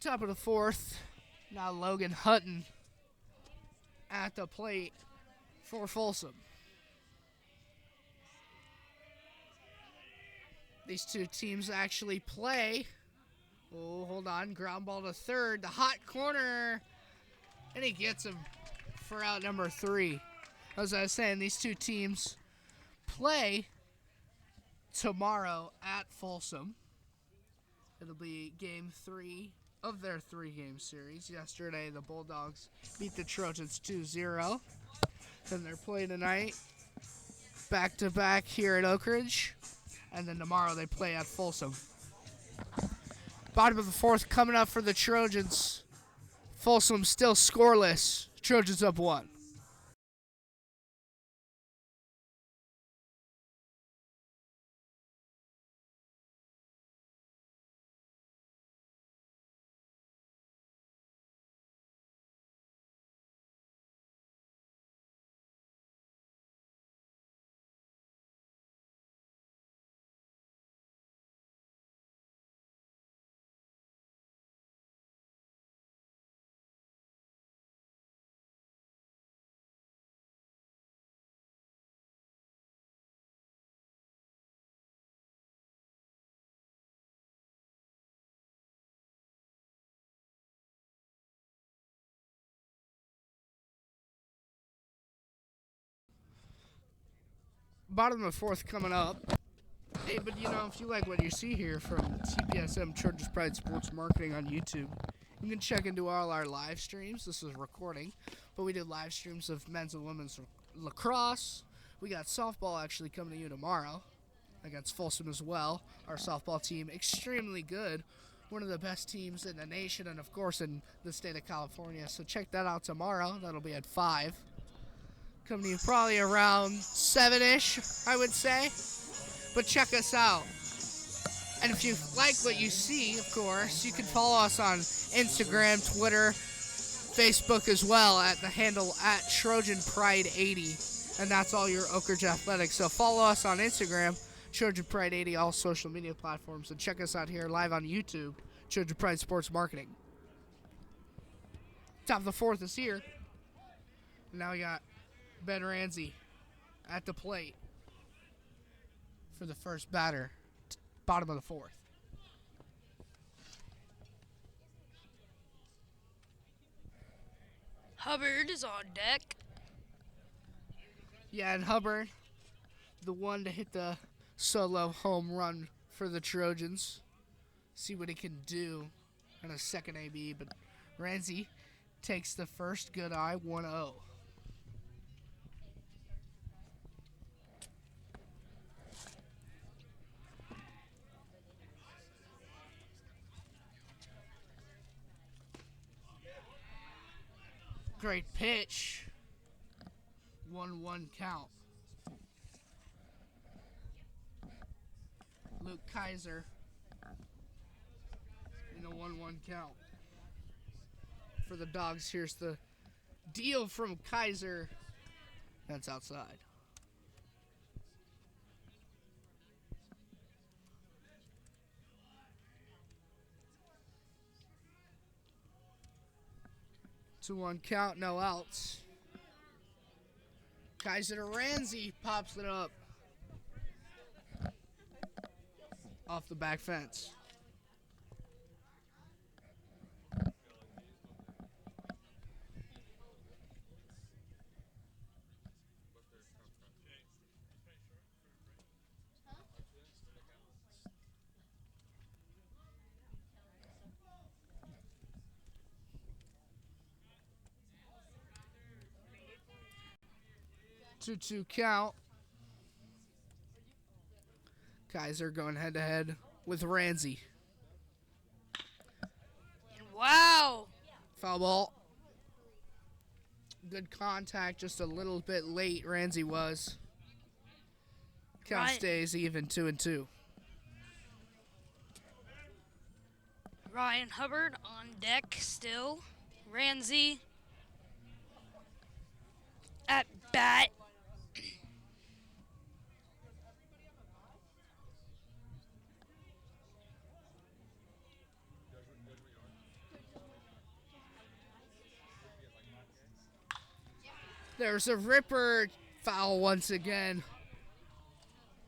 Top of the 4th. Now Logan Hutton at the plate for Folsom. These two teams actually play. Oh, hold on. Ground ball to third. The hot corner. And he gets him for out number 3. As I was saying, these two teams play tomorrow at Folsom. It'll be game 3 of their 3-game series. Yesterday, the Bulldogs beat the Trojans 2-0. And they're playing tonight back-to-back here at Oak Ridge. And then tomorrow they play at Folsom. Bottom of the 4th coming up for the Trojans. Folsom still scoreless. Trojans up 1. Bottom of the 4th coming up. Hey, but if you like what you see here from TPSM Trojans Pride Sports Marketing on YouTube, you can check into all our live streams. This is recording, but we did live streams of men's and women's lacrosse. We got softball actually coming to you tomorrow against Folsom as well. Our softball team, extremely good. One of the best teams in the nation and, of course, in the state of California. So check that out tomorrow. That'll be at 5. Coming to you probably around 7-ish, I would say. But check us out. And if you like what you see, of course, you can follow us on Instagram, Twitter, Facebook as well at the handle at Trojan Pride 80. And that's all your Oak Ridge Athletics. So follow us on Instagram, Trojan Pride 80, all social media platforms. And check us out here live on YouTube, Trojan Pride Sports Marketing. Top of the 4th is here. And now we got Ben Ramsey at the plate for the first batter, bottom of the 4th. Hubbard is on deck. Yeah, and Hubbard, the one to hit the solo home run for the Trojans. See what he can do in a second AB, but Ramsey takes the first good eye, 1-0. Great pitch. 1-1 count. Luke Kaiser in a 1-1 count. For the Dogs, here's the deal from Kaiser. That's outside. To 1 count, no outs. Kaiser to Ramsey, pops it up. Off the back fence. Two count. Kaiser going head to head with Ramsey. Wow. Foul ball. Good contact, just a little bit late. Ramsey was. Count stays even, 2-2. Ryan Hubbard on deck still. Ramsey at bat. There's a ripper foul once again.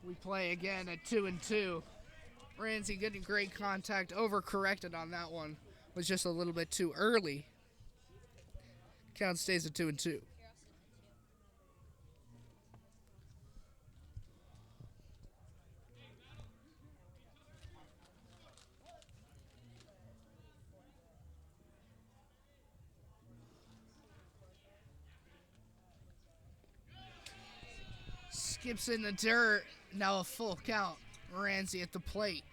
We play again at 2-2. Ramsey getting great contact, overcorrected on that one. Was just a little bit too early. Count stays at 2-2. Skips in the dirt. Now a full count. Ramsey at the plate.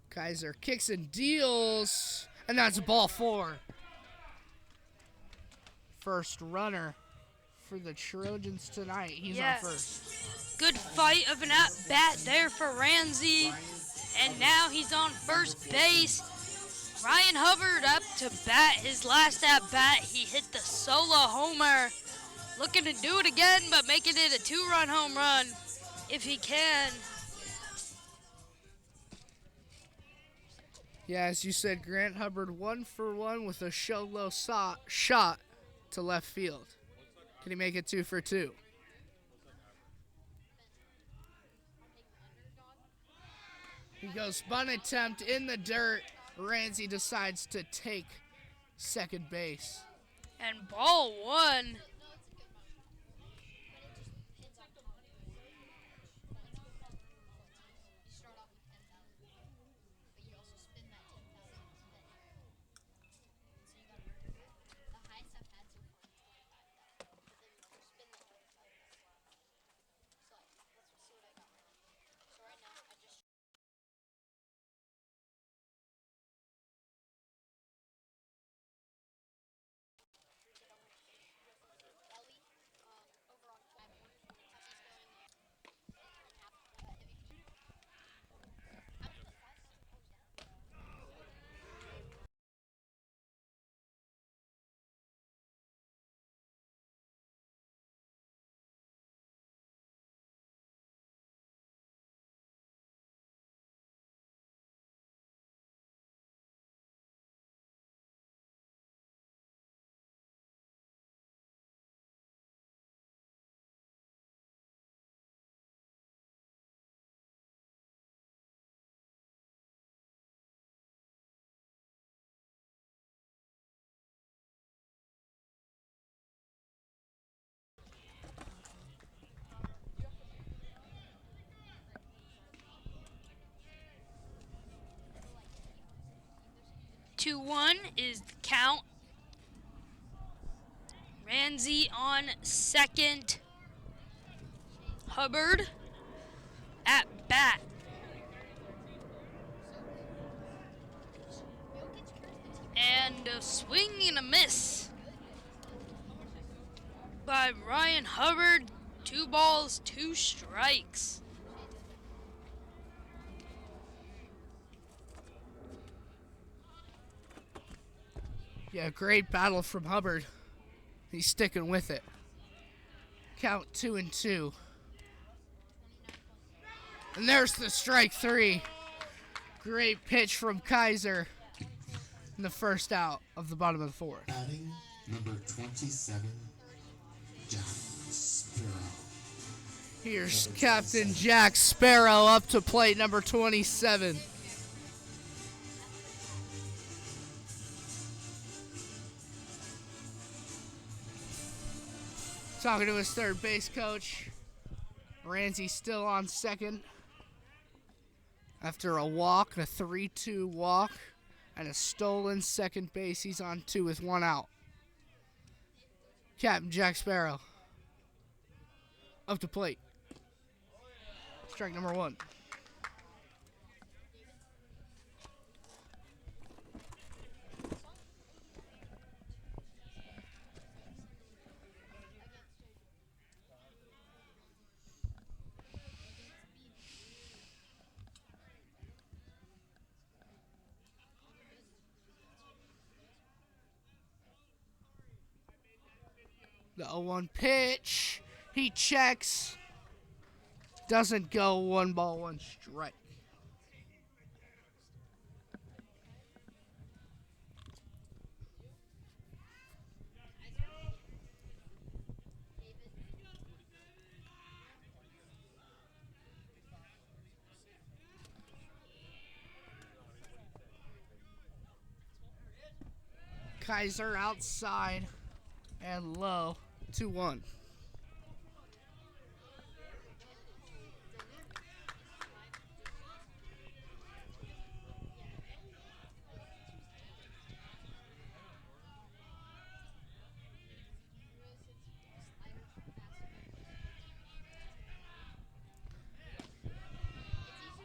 Kaiser kicks and deals. And that's ball 4. First runner for the Trojans tonight. He's on first. Good fight of an at-bat there for Ramsey. And now he's on first base. Ryan Hubbard up to bat his last at-bat. He hit the solo homer. Looking to do it again, but making it a 2-run home run if he can. Yeah, as you said, Grant Hubbard 1 for 1 with a solo shot to left field. Can he make it 2 for 2? He goes bunt attempt in the dirt. Ramsey decides to take second base. And ball 1. Two one is the count. Ramsey on second. Hubbard at bat. And a swing and a miss by Ryan Hubbard. 2 balls, 2 strikes. Yeah, great battle from Hubbard. He's sticking with it. Count 2-2. And there's the strike 3. Great pitch from Kaiser in the first out of the bottom of the 4th. Batting number 27, Jack Sparrow. Here's Captain Jack Sparrow up to plate number 27. Talking to his third base coach. Ramsey still on second. After a walk, a 3-2 walk, and a stolen second base, he's on 2 with 1 out. Captain Jack Sparrow up to plate. Strike number 1. The 0-1 pitch. He checks. Doesn't go. 1 ball, 1 strike. Kaiser outside and low. 2-1.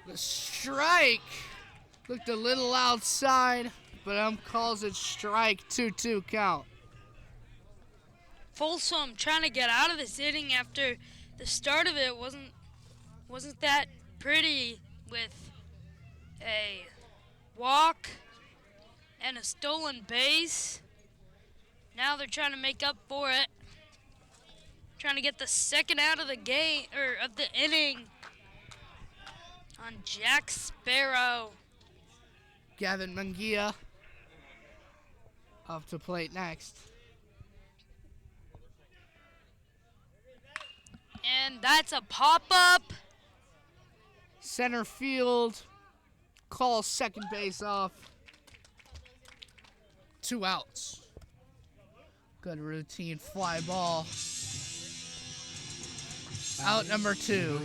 The strike looked a little outside, but calls it strike. 2-2 count. Folsom trying to get out of this inning after the start of it wasn't that pretty with a walk and a stolen base. Now they're trying to make up for it. Trying to get the second out of the game or of the inning on Jack Sparrow. Gavin Munguia up to plate next. And that's a pop-up. Center field calls second base off. 2 outs. Good routine fly ball. Out number 2.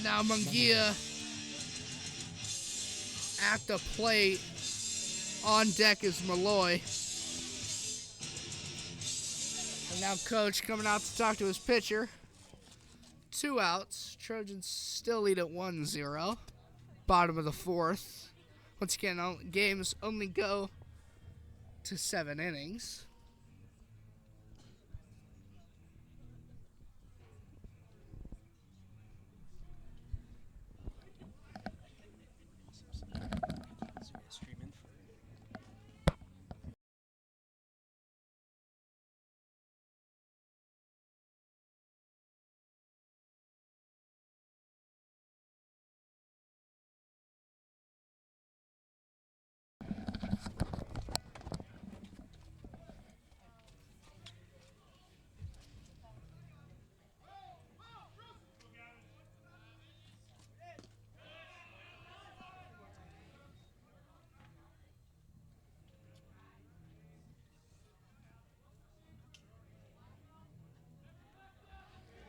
Now Munguia at the plate. On deck is Malloy. And now coach coming out to talk to his pitcher. 2 outs. Trojans still lead at 1-0. Bottom of the 4th. Once again, games only go to 7 innings.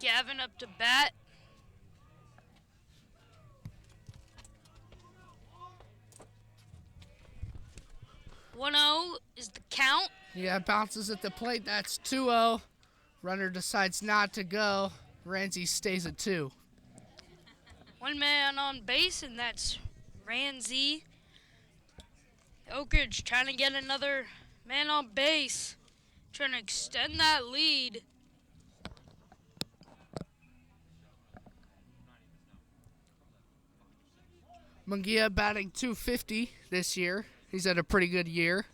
Gavin up to bat. 1-0 is the count. Yeah, bounces at the plate. That's 2-0. Runner decides not to go. Ramsey stays at 2. 1 man on base, and that's Ramsey. Oak Ridge trying to get another man on base. Trying to extend that lead. Munguia batting .250 this year. He's had a pretty good year.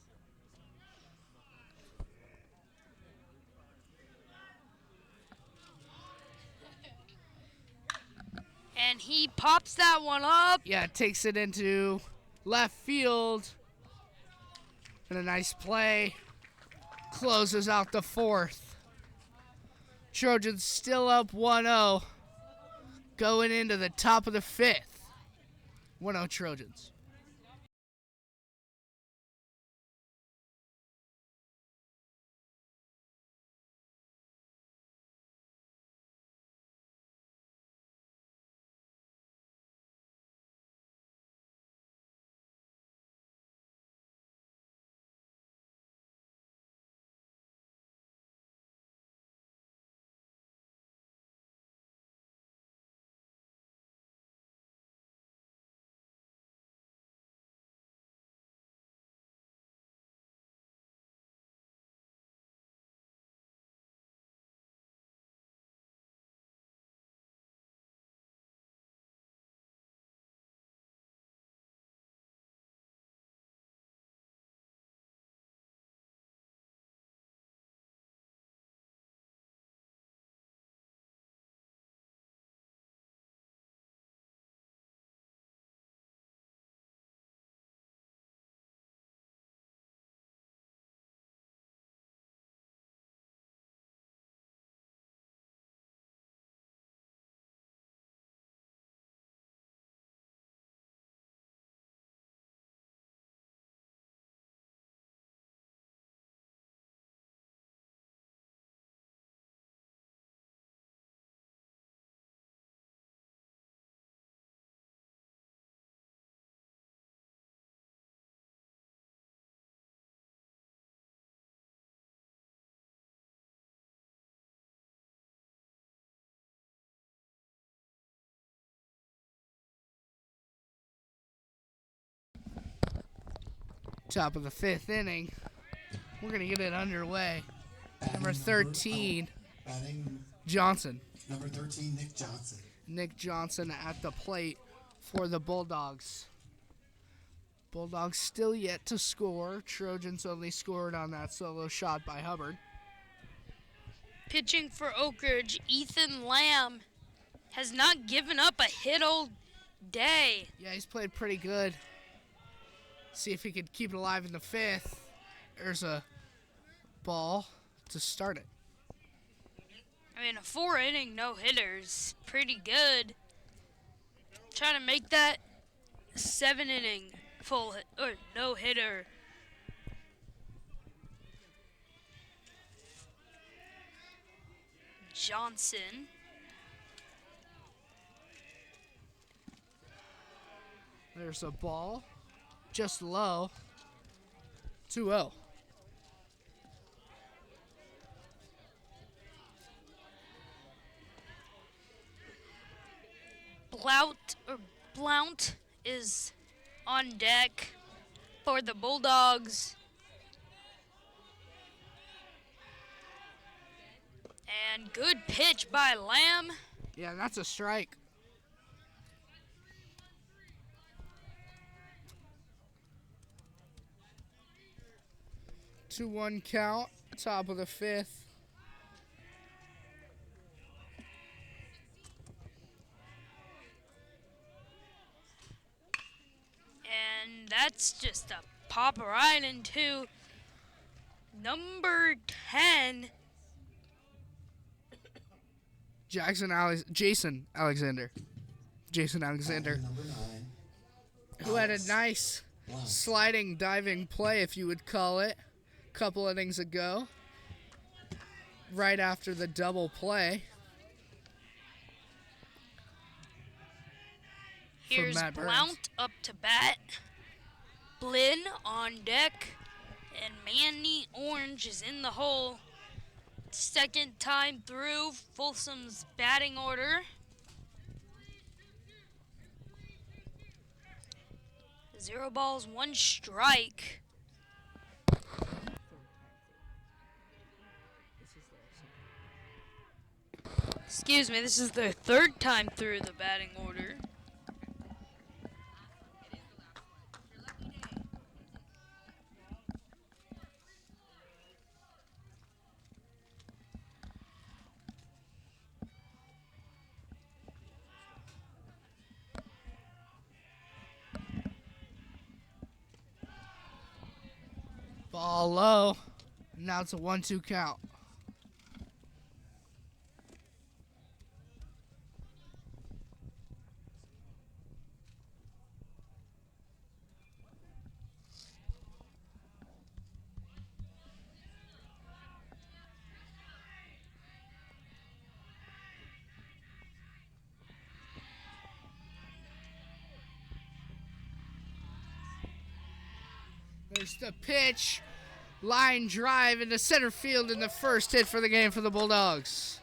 And he pops that one up. Yeah, takes it into left field. And a nice play. Closes out the 4th. Trojans still up 1-0. Going into the top of the 5th. 1-0 Trojans. Top of the 5th inning. We're going to get it underway. Batting Number 13, batting Johnson. number 13, Nick Johnson. Nick Johnson at the plate for the Bulldogs. Bulldogs still yet to score. Trojans only scored on that solo shot by Hubbard. Pitching for Oak Ridge, Ethan Lamb has not given up a hit all day. Yeah, he's played pretty good. See if he could keep it alive in the 5th. There's a ball to start it. I mean, a 4-inning no-hitter's pretty good. Trying to make that 7-inning full hit, or no-hitter. Johnson. There's a ball. Just low. 2-0. Blount is on deck for the Bulldogs. And good pitch by Lamb. Yeah, that's a strike. Two one count, top of the 5th. And that's just a pop right into number 10. Jason Alexander. Jason Alexander, Batting number 9, who had a nice Blount. sliding diving play, if you would call it, a couple innings ago, right after the double play. Here's Matt Burns. Blount up to bat. Blinn on deck. And Manny Orange is in the hole. Second time through Folsom's batting order. 0 balls, 1 strike. Excuse me, this is their 3rd time through the batting order. Ball low. Now it's a 1-2 count. There's the pitch. Line drive into center field in the first hit for the game for the Bulldogs.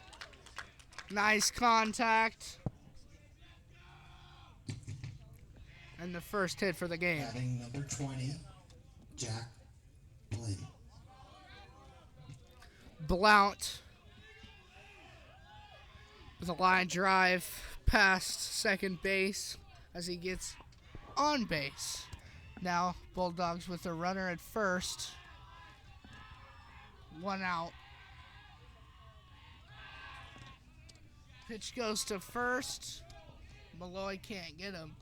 Nice contact. And the first hit for the game. Batting number 20, Jack Blinn. Blount with a line drive past second base as he gets on base. Now Bulldogs with a runner at first. 1 out. Pitch goes to first. Malloy can't get him.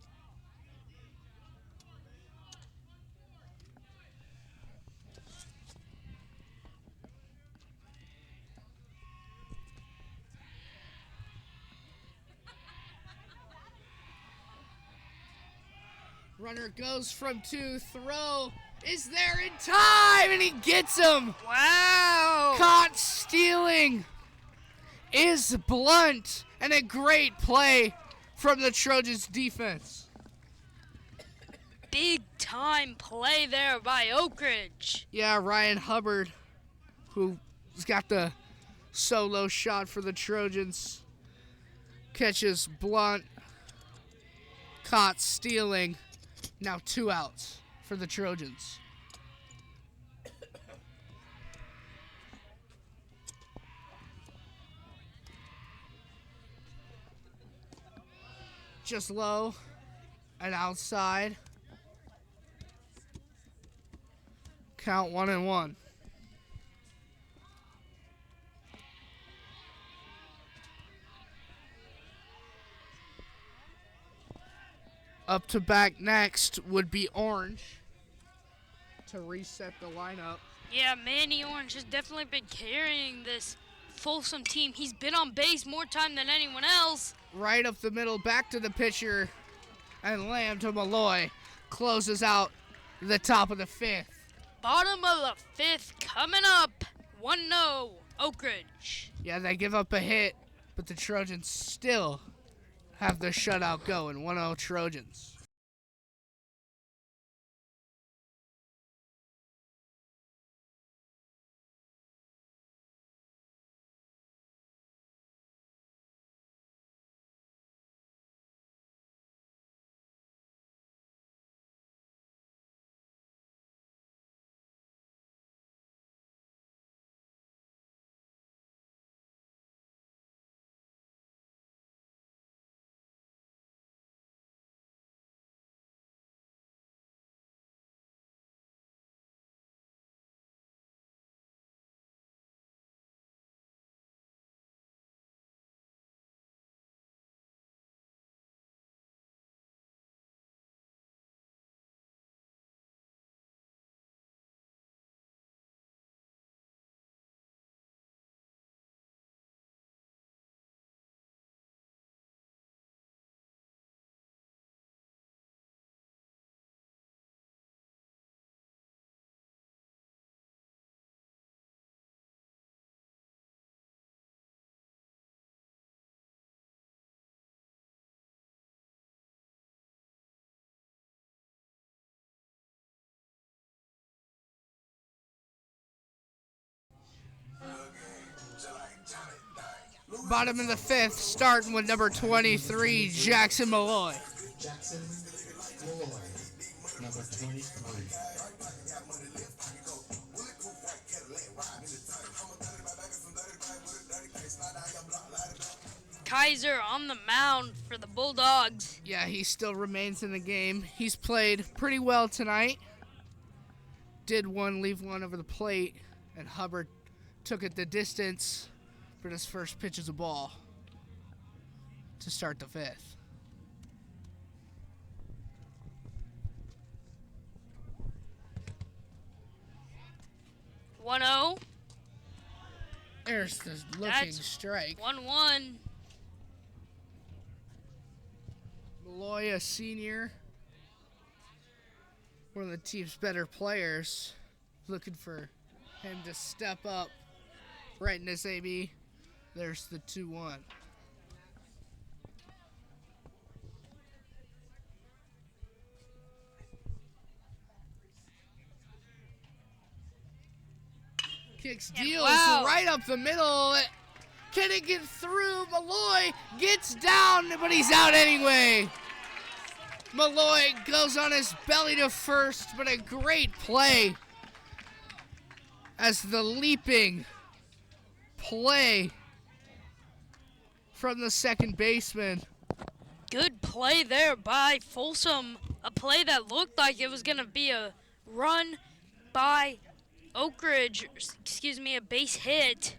Runner goes from 2, throw is there in time, and he gets him. Wow! Caught stealing is Blunt, and a great play from the Trojans defense. Big time play there by Oak Ridge. Yeah, Ryan Hubbard, who's got the solo shot for the Trojans, catches Blunt, caught stealing. Now 2 outs for the Trojans. just low and outside. Count 1-1. Up to back next would be Orange to reset the lineup. Yeah, Manny Orange has definitely been carrying this Folsom team. He's been on base more time than anyone else. Right up the middle, back to the pitcher, and Lamb to Malloy. Closes out the top of the fifth. Bottom of the fifth coming up. 1-0, Oak Ridge. Yeah, they give up a hit, but the Trojans still have the shutout going. 1-0 Trojans. Bottom of the fifth, starting with number 23, Jackson Malloy. Jackson Malloy, number 23. Kaiser on the mound for the Bulldogs. Yeah, he still remains in the game. He's played pretty well tonight. Did one, leave one over the plate, and Hubbard took it the distance for his first pitch as a ball to start the fifth. One-zero. There's the looking That's strike. 1-1. Malloy, a senior, one of the team's better players, looking for him to step up right in this AB. There's the 2-1. Kicks, deals wow. right up the middle. Can it get through? Malloy gets down, but he's out anyway. Malloy goes on his belly to first, but a great play as the leaping play from the second baseman. Good play there by Folsom. A play that looked like it was going to be a run by Oak Ridge, a base hit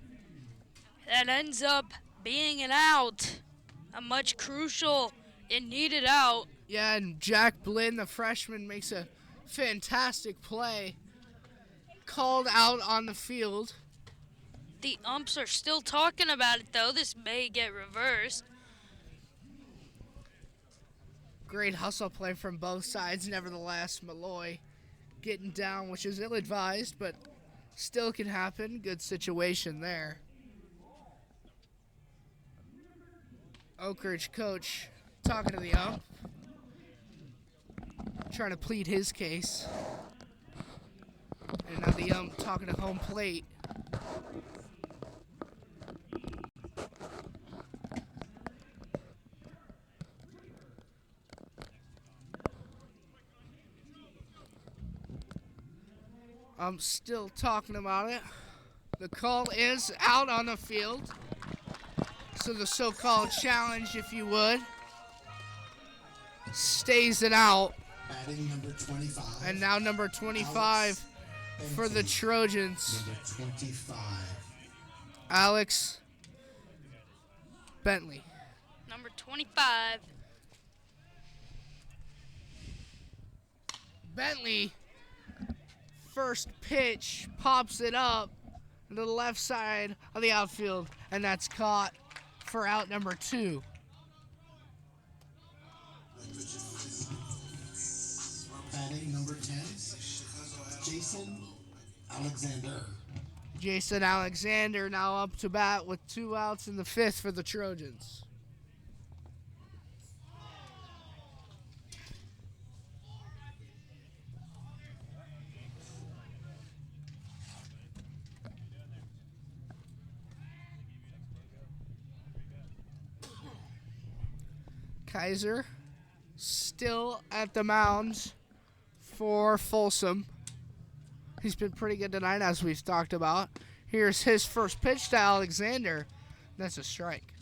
that ends up being an out. A much crucial and needed out. Yeah, and Jack Blinn, the freshman, makes a fantastic play. Called out on the field. The umps are still talking about it, though. This may get reversed. Great hustle play from both sides. Nevertheless, Malloy getting down, which is ill-advised, but still can happen. Good situation there. Oak Ridge coach talking to the ump, trying to plead his case. And now the ump talking to home plate. I'm still talking about it. The call is out on the field. So the so-called challenge, if you would. stays it out. Batting number 25. And now number 25 for the Trojans, Number 25. Alex Bentley. Number 25. Bentley, first pitch, pops it up to the left side of the outfield, and that's caught for out number 2. Batting number 10. Jason Alexander. Jason Alexander now up to bat with 2 outs in the 5th for the Trojans. Kaiser still at the mound for Folsom. He's been pretty good tonight, as we've talked about. Here's his first pitch to Alexander. That's a strike.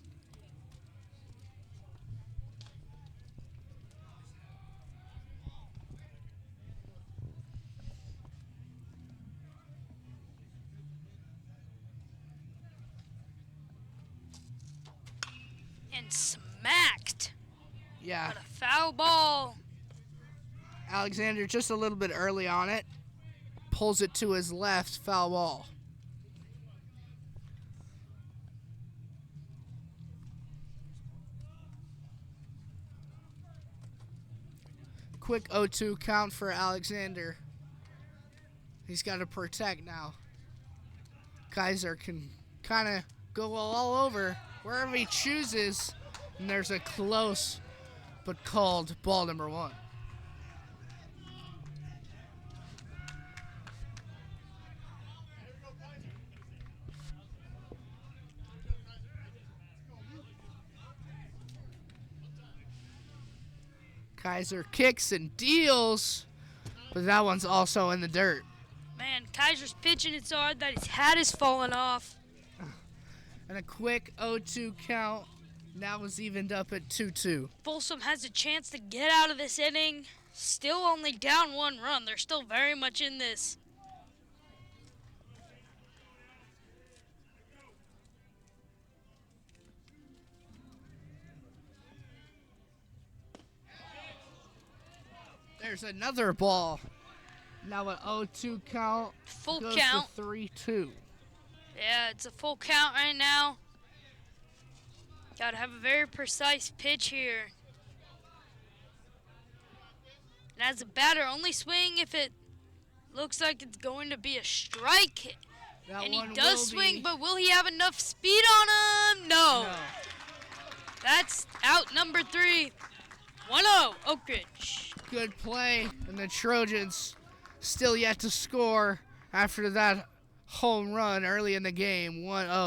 And smacked. Yeah, What a foul ball. Alexander just a little bit early on it. Pulls it to his left, foul ball. Quick 0-2 count for Alexander. He's got to protect now. Kaiser can kind of go all over wherever he chooses. And there's a close but called ball number 1. Kaiser kicks and deals, but that one's also in the dirt. Man, Kaiser's pitching it so hard that his hat is falling off. And a quick 0-2 count. Now is evened up at 2-2. Folsom has a chance to get out of this inning. Still only down 1 run. They're still very much in this. There's another ball. Now an 0-2 count. Full goes count. to 3-2. Yeah, it's a full count right now. Gotta have a very precise pitch here. And as a batter, only swing if it looks like it's going to be a strike. That And he one does will swing, be- but will he have enough speed on him? No. That's out number 3. 1-0, Oak Ridge. Good play. And the Trojans still yet to score after that home run early in the game. 1-0.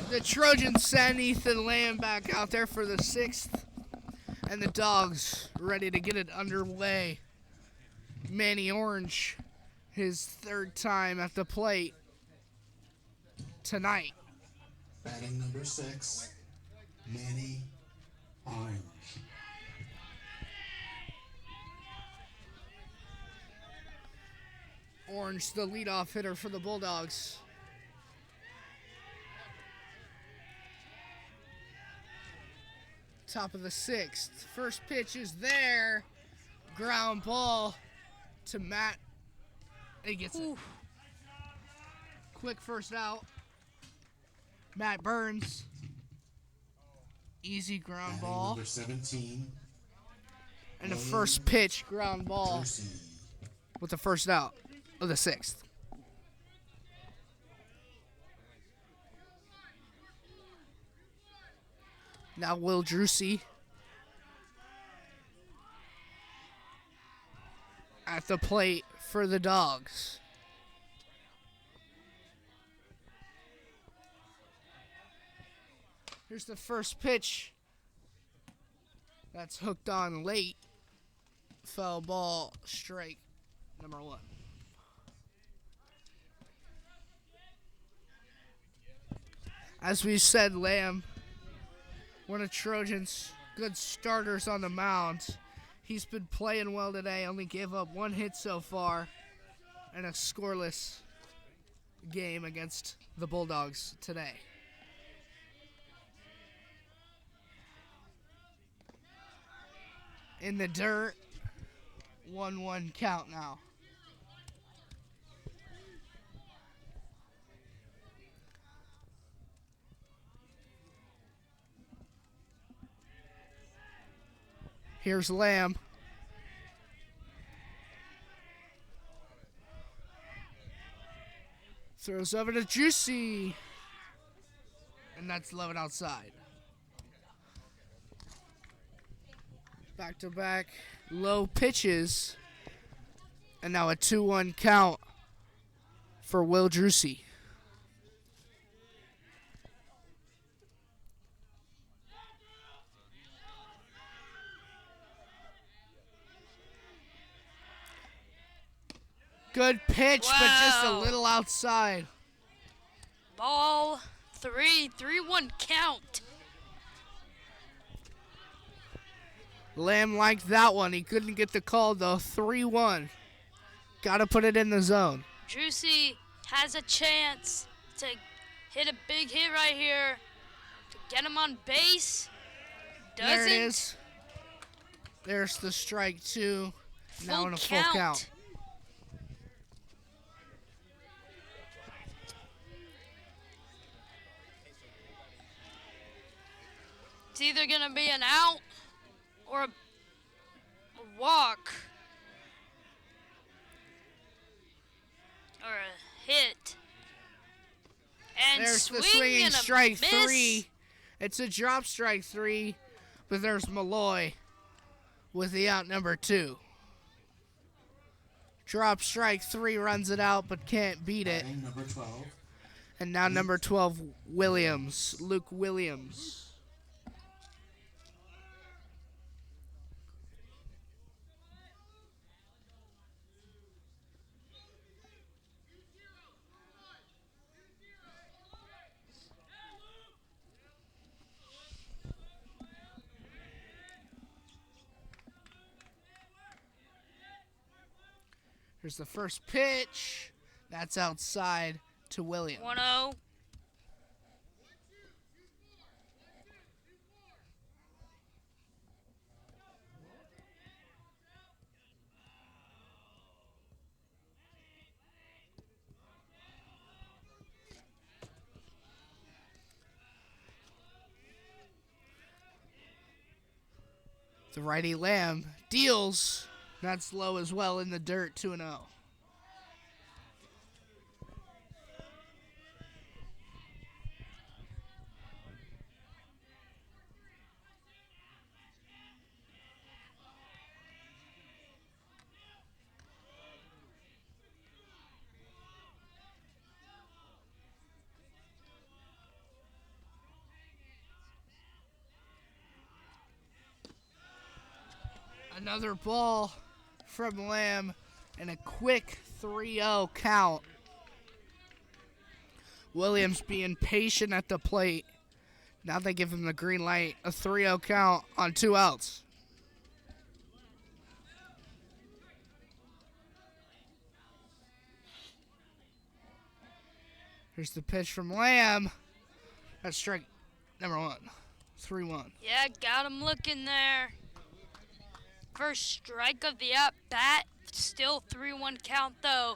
The Trojans send Ethan Lamb back out there for the 6th. And the Dogs ready to get it underway. Manny Orange, his 3rd time at the plate tonight. Batting number 6, Manny Orange. Orange, the leadoff hitter for the Bulldogs. Top of the 6th. First pitch is there. Ground ball to Matt. He gets it. Quick first out. Matt Burns. Easy ground Batting ball. number 17. And the first pitch, ground ball Varsity. with the first out of the 6th. Now Will Drucey at the plate for the Dogs. Here's the first pitch. That's hooked on late. Foul ball, strike number 1. As we said, Lamb, one of Trojans' good starters on the mound. He's been playing well today, only gave up 1 hit so far, and a scoreless game against the Bulldogs today. In the dirt, 1-1 count now. Here's Lamb. Throws over to Juicy. And that's 11 outside. Back-to-back low pitches. And now a 2-1 count for Will Drucey. Good pitch, but just a little outside. Ball 3-1 count. Lamb liked that one. He couldn't get the call, though. 3-1. Got to put it in the zone. Juicy has a chance to hit a big hit right here to get him on base. Doesn't. There it is. There's the strike, two. Now in a full count. It's either going to be an out or a walk or a hit. And there's the swing swinging and a strike miss. 3. It's a drop strike 3, but there's Malloy with the out number 2. Drop strike 3 runs it out, but can't beat it. Batting number 12. And now number 12, Williams, Luke Williams. Here's the first pitch. That's outside to Williams. 1-0. The righty Lamb deals. That's low as well in the dirt, 2-0. Another ball from Lamb and a quick 3-0 count. Williams being patient at the plate. Now they give him the green light. A 3-0 count on 2 outs. Here's the pitch from Lamb. That's strike number 1. 3-1. Yeah, got him looking there. First strike of the at-bat. Still 3-1 count, though.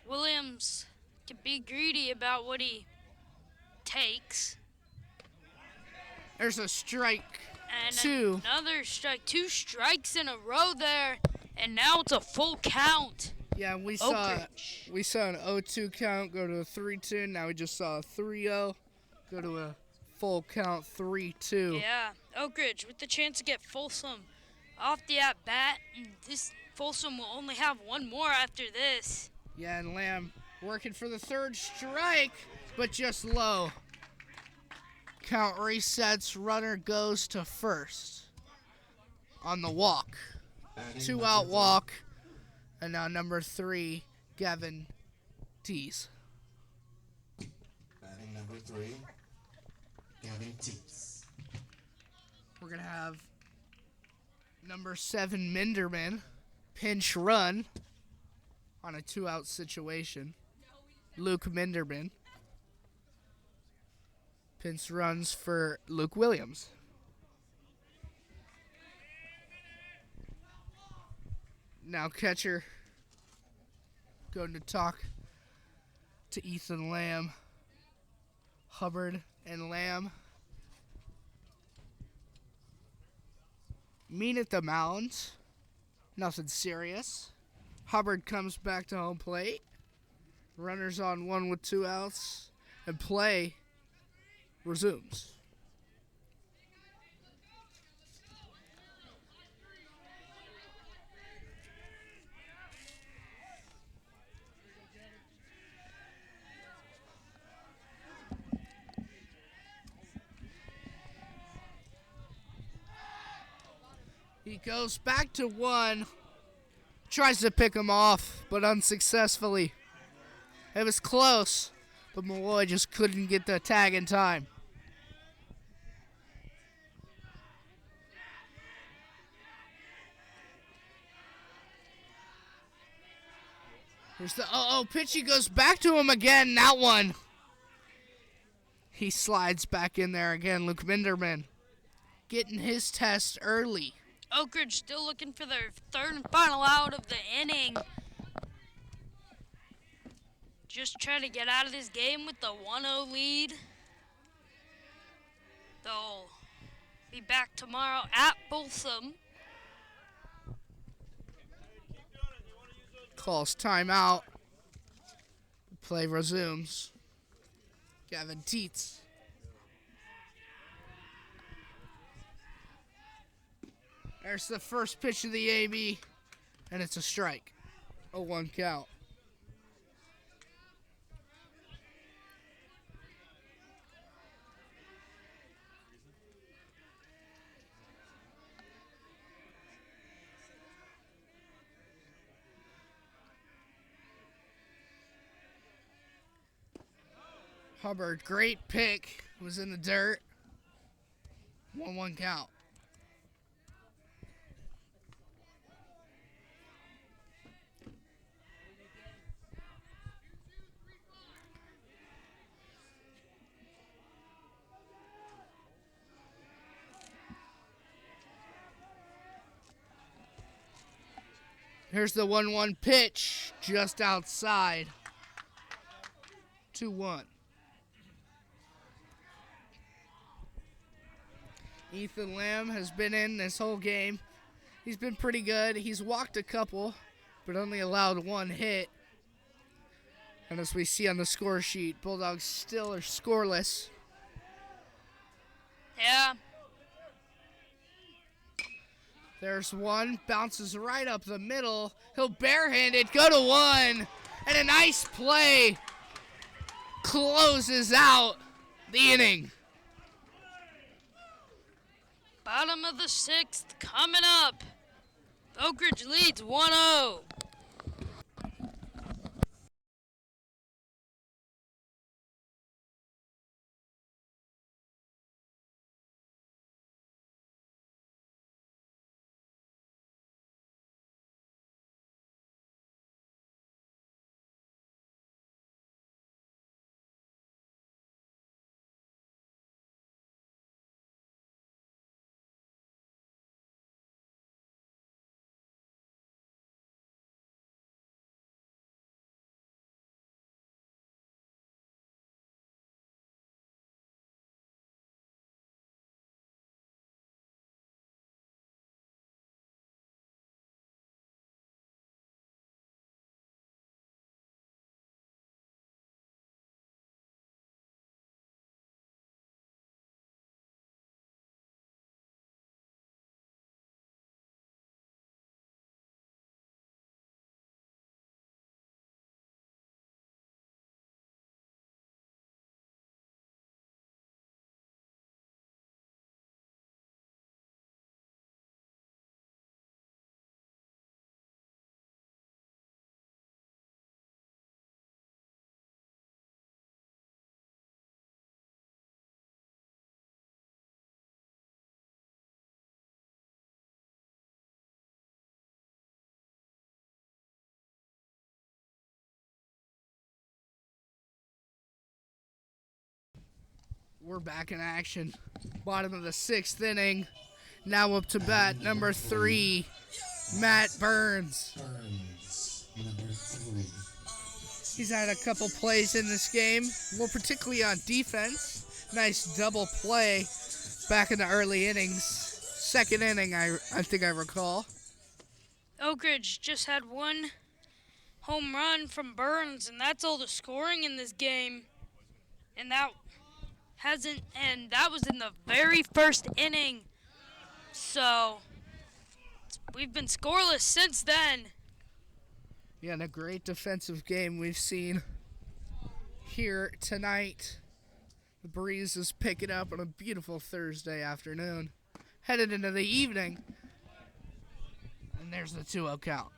Williams can be greedy about what he takes. There's a strike. And 2. another strike. 2 strikes in a row there. And now it's a full count. Yeah, we Oak saw Ridge. an 0-2 count go to a 3-2. Now we just saw a 3-0 go to a full count 3-2. Yeah, Oak Ridge with the chance to get Folsom off the at-bat. This Folsom will only have one more after this. Yeah, and Lamb working for the 3rd strike, but just low. Count resets. Runner goes to 1st on the walk. 2-out walk. And now number 3, Gavin Tees. Batting number 3, Gavin Tees. We're going to have number 7, Minderman, pinch run on a 2-out situation. Luke Minderman. Pinch runs for Luke Williams. Now catcher going to talk to Ethan Lamb. Hubbard and Lamb meet at the mound. Nothing serious. Hubbard comes back to home plate. Runners on 1 with 2 outs. And play resumes. He goes back to 1, tries to pick him off, but unsuccessfully. It was close, but Malloy just couldn't get the tag in time. Here's the pitch. He goes back to him again. That one. He slides back in there again. Luke Minderman getting his test early. Oak Ridge still looking for their 3rd and final out of the inning. Just trying to get out of this game with the 1-0 lead. They'll be back tomorrow at Folsom. Calls timeout. Play resumes. Gavin Teets. There's the first pitch of the AB, and it's a strike. 0-1 count. Hubbard, great pick, was in the dirt. 1-1 count. Here's the 1-1 pitch, just outside. 2-1. Ethan Lamb has been in this whole game. He's been pretty good. He's walked a couple, but only allowed 1 hit. And as we see on the score sheet, Bulldogs still are scoreless. Yeah. There's 1, bounces right up the middle. He'll barehanded, go to 1, and a nice play closes out the inning. Bottom of the sixth coming up. Oak Ridge leads 1-0. We're back in action. Bottom of the sixth inning. Now up to bat, number 3, Matt Burns. Burns, number 3. He's had a couple plays in this game, more particularly on defense. Nice double play back in the early innings. Second inning, I think I recall. Oak Ridge just had one home run from Burns, and that's all the scoring in this game. And that was in the very first inning. So we've been scoreless since then. Yeah, and a great defensive game we've seen here tonight. The breeze is picking up on a beautiful Thursday afternoon. Headed into the evening. And there's the 2-0 count.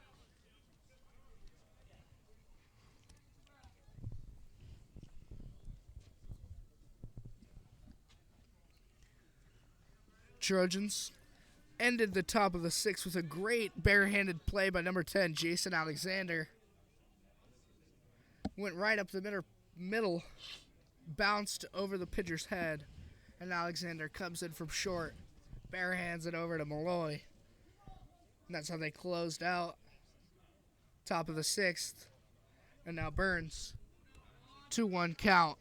Trojans ended the top of the sixth with a great barehanded play by number 10, Jason Alexander. Went right up the middle, bounced over the pitcher's head, and Alexander comes in from short, barehands it over to Malloy. And that's how they closed out top of the sixth. And now Burns, 2-1 count.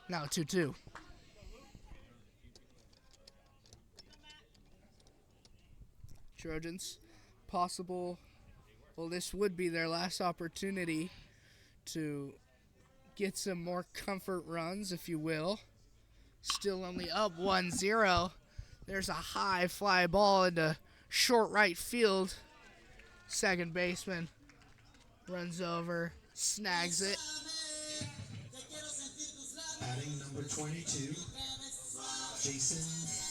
Now 2-2. Trojans, this would be their last opportunity to get some more comfort runs, if you will. Still only up 1-0. There's a high fly ball into short right field. Second baseman runs over, snags it. Batting number 22, Jason.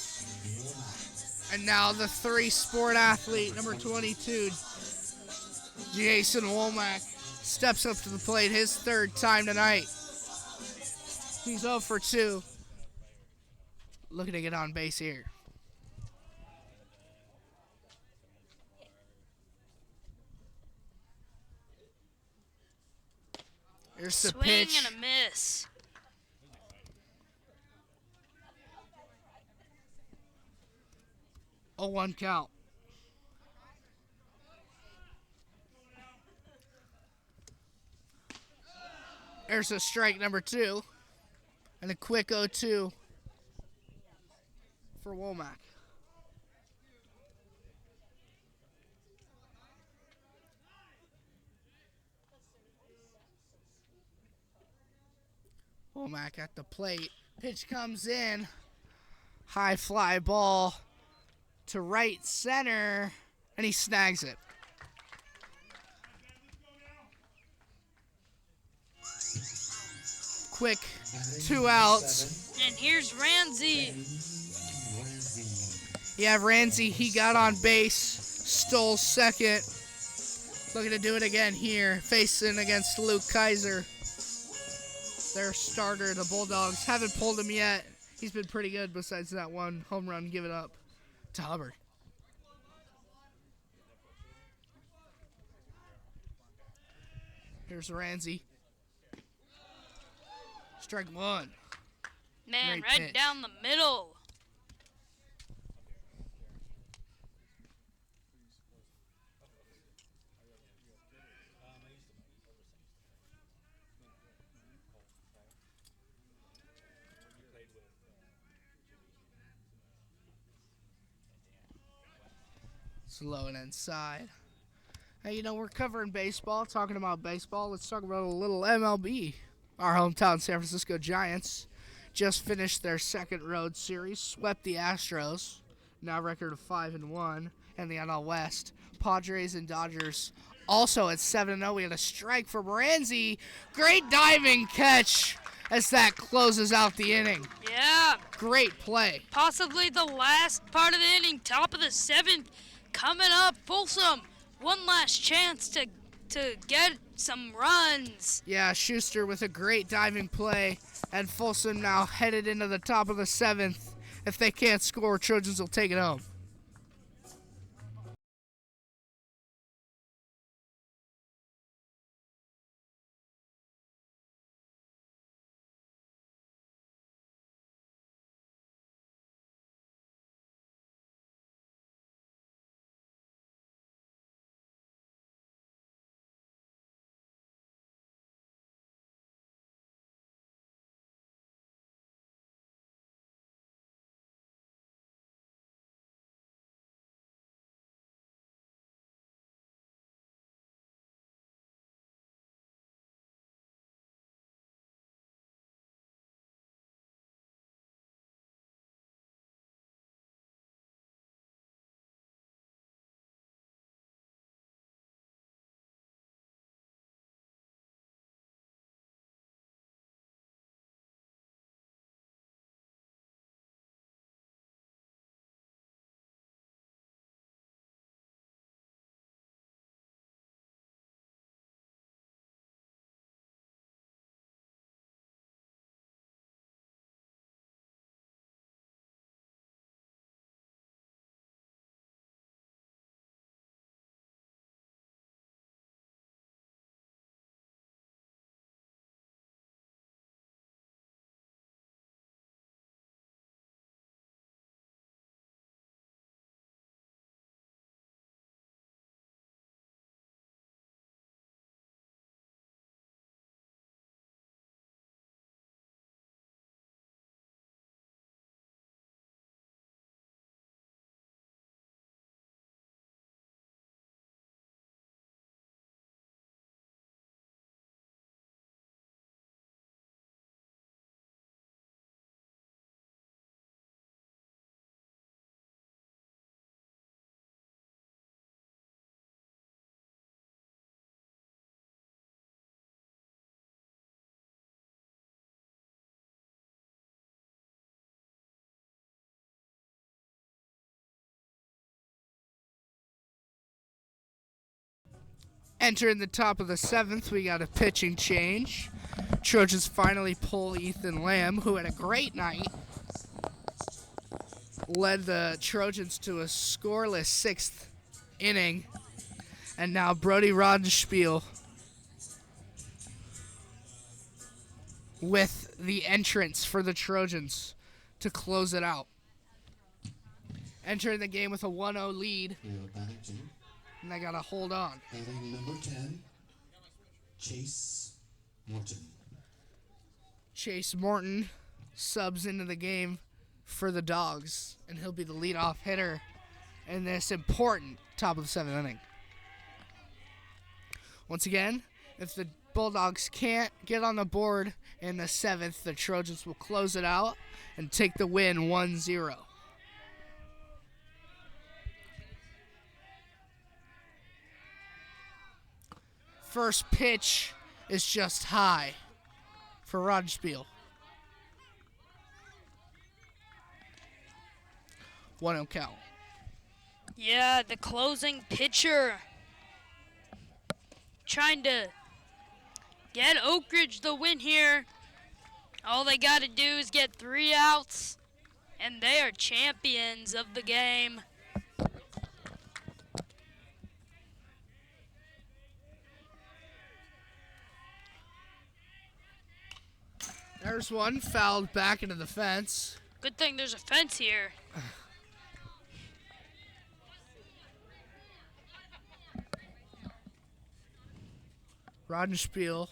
And now the 3 sport athlete, number 22, Jason Womack, steps up to the plate, his third time tonight. He's 0 for 2. Looking to get on base here. Here's the Swing pitch. and a miss. A 1 count. There's a strike number 2. And a quick 0-2 for Womack. Womack at the plate. Pitch comes in. High fly ball to right center. And he snags it. Quick 2 outs. And here's Ramsey. Yeah, Ramsey, he got on base, stole second. Looking to do it again here, facing against Luke Kaiser. Their starter, the Bulldogs. Haven't pulled him yet. He's been pretty good besides that one home run given up to Hubbard. Here's Ramsey. Strike one. Man, Great right pitch. down the middle. Slow and inside. Hey, you know, we're covering baseball, talking about baseball. Let's talk about a little MLB. Our hometown San Francisco Giants just finished their second road series, swept the Astros, now record of 5-1, and the NL West. Padres and Dodgers also at 7-0. We had a strike from Ramsey. Great diving catch as that closes out the inning. Yeah, Great play. possibly the last part of the inning, top of the seventh, coming up. Folsom, one last chance to get some runs. Yeah, Schuster with a great diving play, and Folsom now headed into the top of the seventh. If they can't score, Trojans will take it home. Entering the top of the seventh, we got a pitching change. Trojans finally pull Ethan Lamb, who had a great night. Led the Trojans to a scoreless sixth inning. And now Brody Rodenspiel with the entrance for the Trojans to close it out. Entering the game with a 1-0 lead. We have a batting team. And they got to hold on. Batting number 10, Chase Morton. Chase Morton subs into the game for the Dogs, and he'll be the leadoff hitter in this important top of the seventh inning. Once again, if the Bulldogs can't get on the board in the seventh, the Trojans will close it out and take the win 1-0. First pitch is just high for Rodenspiel. 1-0 count. Yeah, the closing pitcher trying to get Oak Ridge the win here. All they got to do is get 3 outs, and they are champions of the game. There's one fouled back into the fence. Good thing there's a fence here. Rodenspiel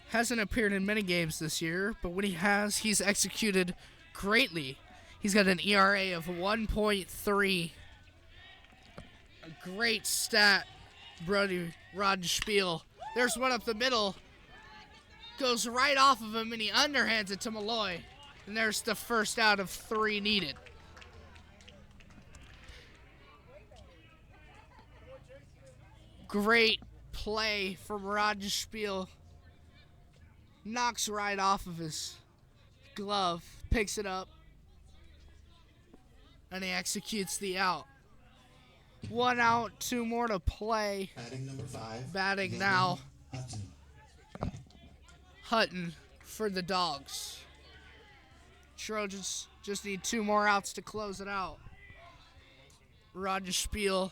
hasn't appeared in many games this year, but when he has, he's executed greatly. He's got an ERA of 1.3. A great stat, Brody Rodenspiel. There's one up the middle. Goes right off of him, and he underhands it to Malloy. And there's the first out of 3 needed. Great play from Rodenspiel. Knocks right off of his glove, picks it up, and he executes the out. 1 out, 2 more to play. Batting number 5. Batting now, Hutton for the Dogs. Trojans just need 2 more outs to close it out. Rodenspiel,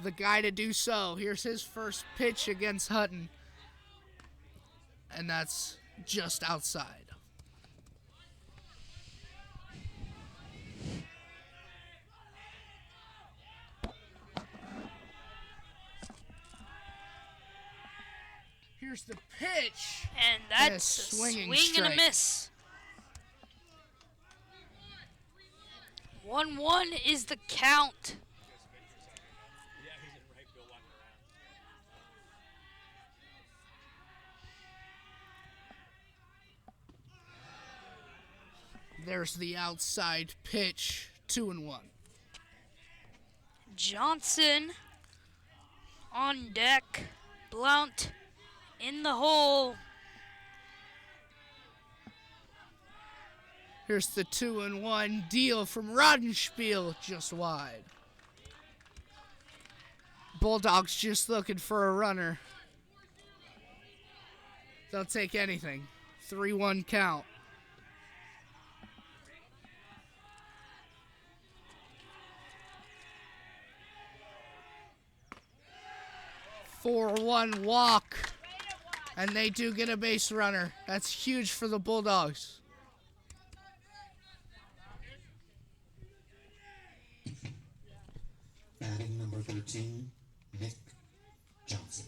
the guy to do so. Here's his first pitch against Hutton. And that's just outside. Here's the pitch. And that's a swing and a miss. 1-1 is the count. There's the outside pitch, 2-1. Johnson on deck. Blount in the hole. Here's the 2-1 deal from Rodenspiel, just wide. Bulldogs just looking for a runner. They'll take anything. 3-1 count. One walk, and they do get a base runner. That's huge for the Bulldogs. Batting number 13, Nick Johnson.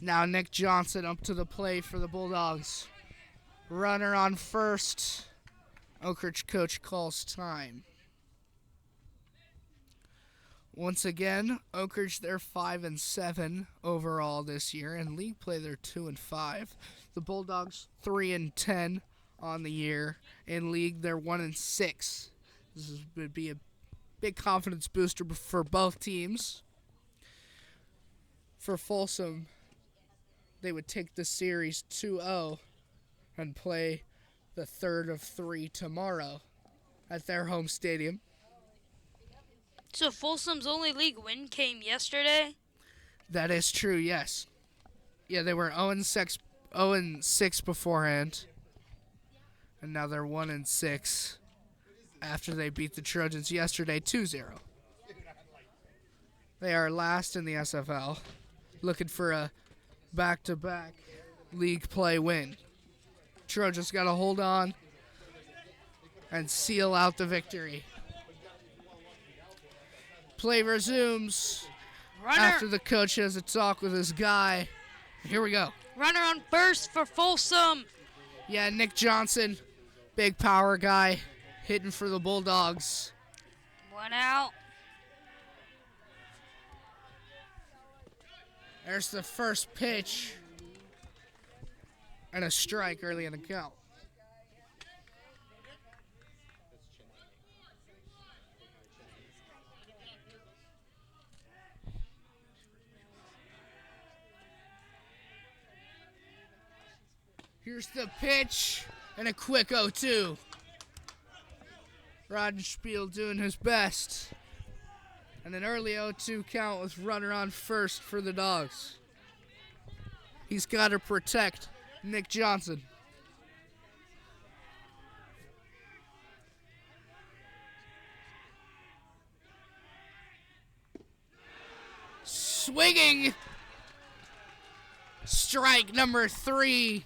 Now Nick Johnson up to the plate for the Bulldogs. Runner on first. Oak Ridge coach calls time. Once again, Oak Ridge, they're 5-7 overall this year. In league play, they're 2-5. The Bulldogs 3-10 on the year. In league, they're 1-6. Would be a big confidence booster for both teams. For Folsom, they would take the series 2-0 and play the third of 3 tomorrow at their home stadium. So Folsom's only league win came yesterday? That is true, yes. Yeah, they were 0-6 beforehand. And now they're 1-6 after they beat the Trojans yesterday 2-0. They are last in the SFL, looking for a back-to-back league play win. Trojans got to hold on and seal out the victory. Play resumes after the coach has a talk with his guy. Here we go. Runner on first for Folsom. Yeah, Nick Johnson, big power guy, hitting for the Bulldogs. 1 out. There's the first pitch. And a strike early in the count. Here's the pitch and a quick 0-2. Rodenspiel doing his best. And an early 0-2 count with runner on first for the Dogs. He's got to protect Nick Johnson. Swinging. Strike number 3.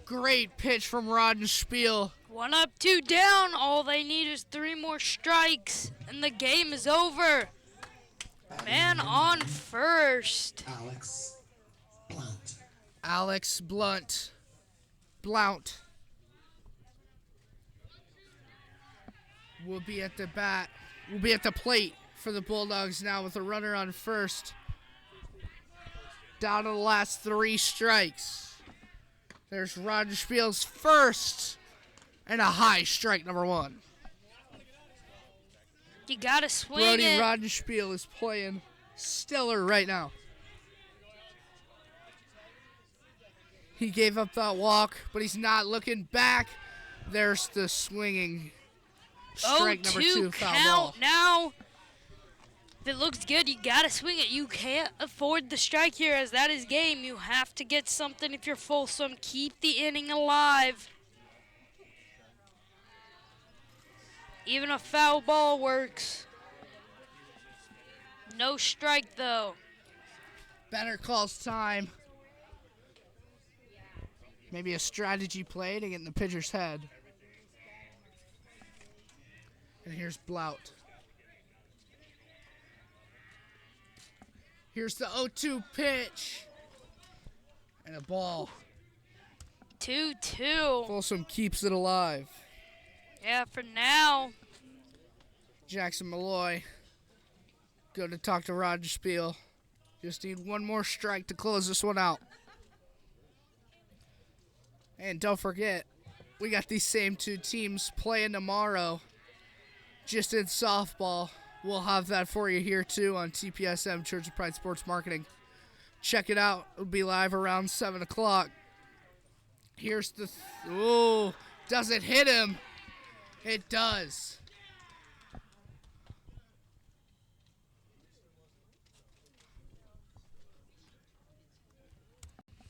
Great pitch from Roddenspiel. 1 up, 2 down. All they need is 3 more strikes, and the game is over. Man on first. Alex Blunt. Blount will be at the bat. Will be at the plate for the Bulldogs now with a runner on first. Down to the last 3 strikes. There's Roddenspiel's first and a high strike number 1. You gotta swing Brody it. Roddenspiel is playing stellar right now. He gave up that walk, but he's not looking back. There's the swinging strike number 2 foul ball. Count now. If it looks good, you gotta swing it. You can't afford the strike here, as that is game. You have to get something if you're Folsom. Keep the inning alive. Even a foul ball works. No strike, though. Better calls time. Maybe a strategy play to get in the pitcher's head. And here's Blount. Here's the 0-2 pitch. And a ball. 2-2. Folsom keeps it alive. Yeah, for now. Jackson Malloy. Go to talk to Roddenspiel. Just need 1 more strike to close this one out. And don't forget, we got these same 2 teams playing tomorrow. Just in softball. We'll have that for you here too on TPSM, Church of Pride Sports Marketing. Check it out. It'll be live around 7 o'clock. Here's the... Ooh, does it hit him? It does.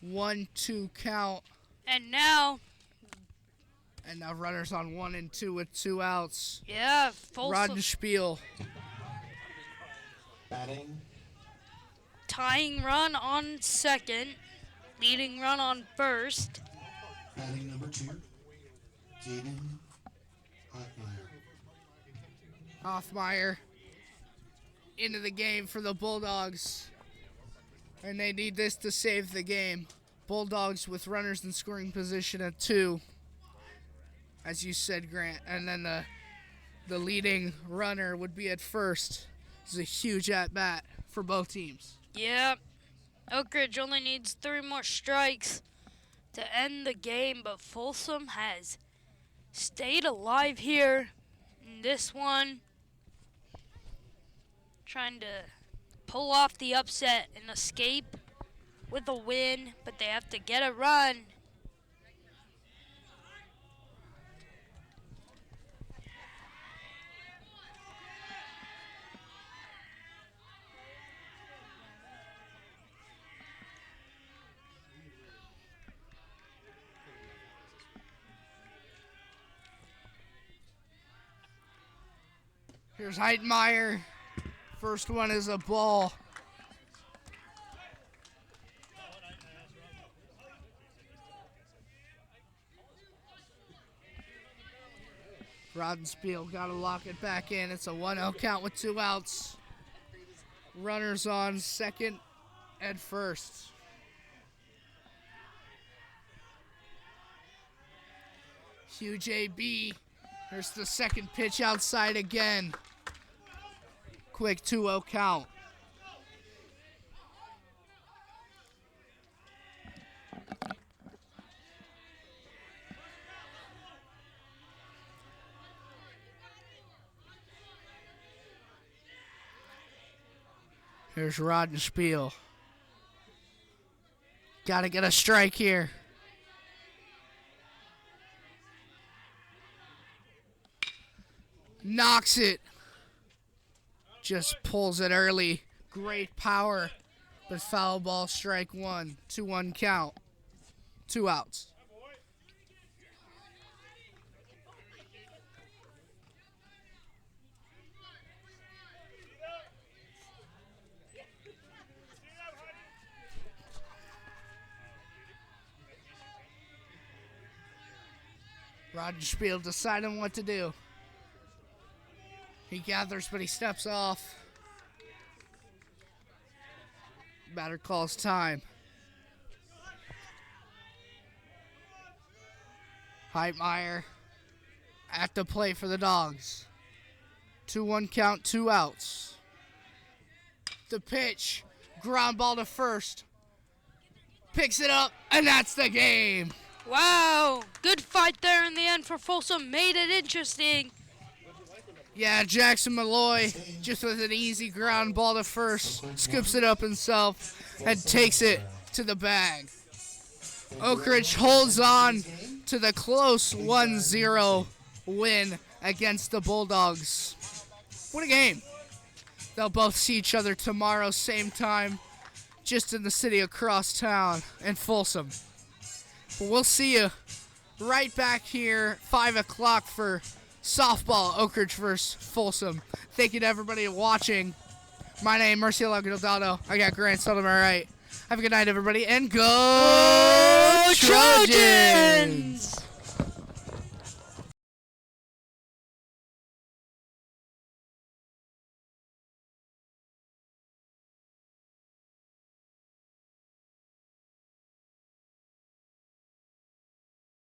One, 2 count. And now, runners on 1 and 2 with 2 outs. yeah, Folsom Roddenspiel. Batting. tying run on second, leading run on first. Batting number 2. Jaden Hoffmeyer. Hoffmeyer into the game for the Bulldogs. And they need this to save the game. Bulldogs with runners in scoring position at 2. As you said, Grant. And then the leading runner would be at first. This is a huge at-bat for both teams. Yeah, Oak Ridge only needs 3 more strikes to end the game, but Folsom has stayed alive here in this one. Trying to pull off the upset and escape with a win, but they have to get a run. Here's Heitmeyer. First one is a ball. Roddenspiel got to lock it back in. It's a 1-0 count with 2 outs. Runners on second and first. Huge AB. There's the second pitch outside again. Quick 2-0 count. Here's Roddenspiel. Got to get a strike here. Knocks it just pulls it early. Great power, but foul ball, strike one. 2-1 count. 2 outs. Roger Spiel deciding what to do. He gathers, but he steps off. Batter calls time. Heitmeyer at the plate for the Dogs. 2-1 count, 2 outs. The pitch, ground ball to first. Picks it up, and that's the game. Wow, good fight there in the end for Folsom. Made it interesting. Yeah, Jackson Malloy just with an easy ground ball to first, scoops it up himself, and takes it to the bag. Oak Ridge holds on to the close 1-0 win against the Bulldogs. What a game. They'll both see each other tomorrow, same time, just in the city across town in Folsom. But we'll see you right back here, 5 o'clock for softball, Oak Ridge versus Folsom. Thank you to everybody watching. My name is Marcio Delgado. I got Grant Seldom, all right. Have a good night, everybody, and go Trojans!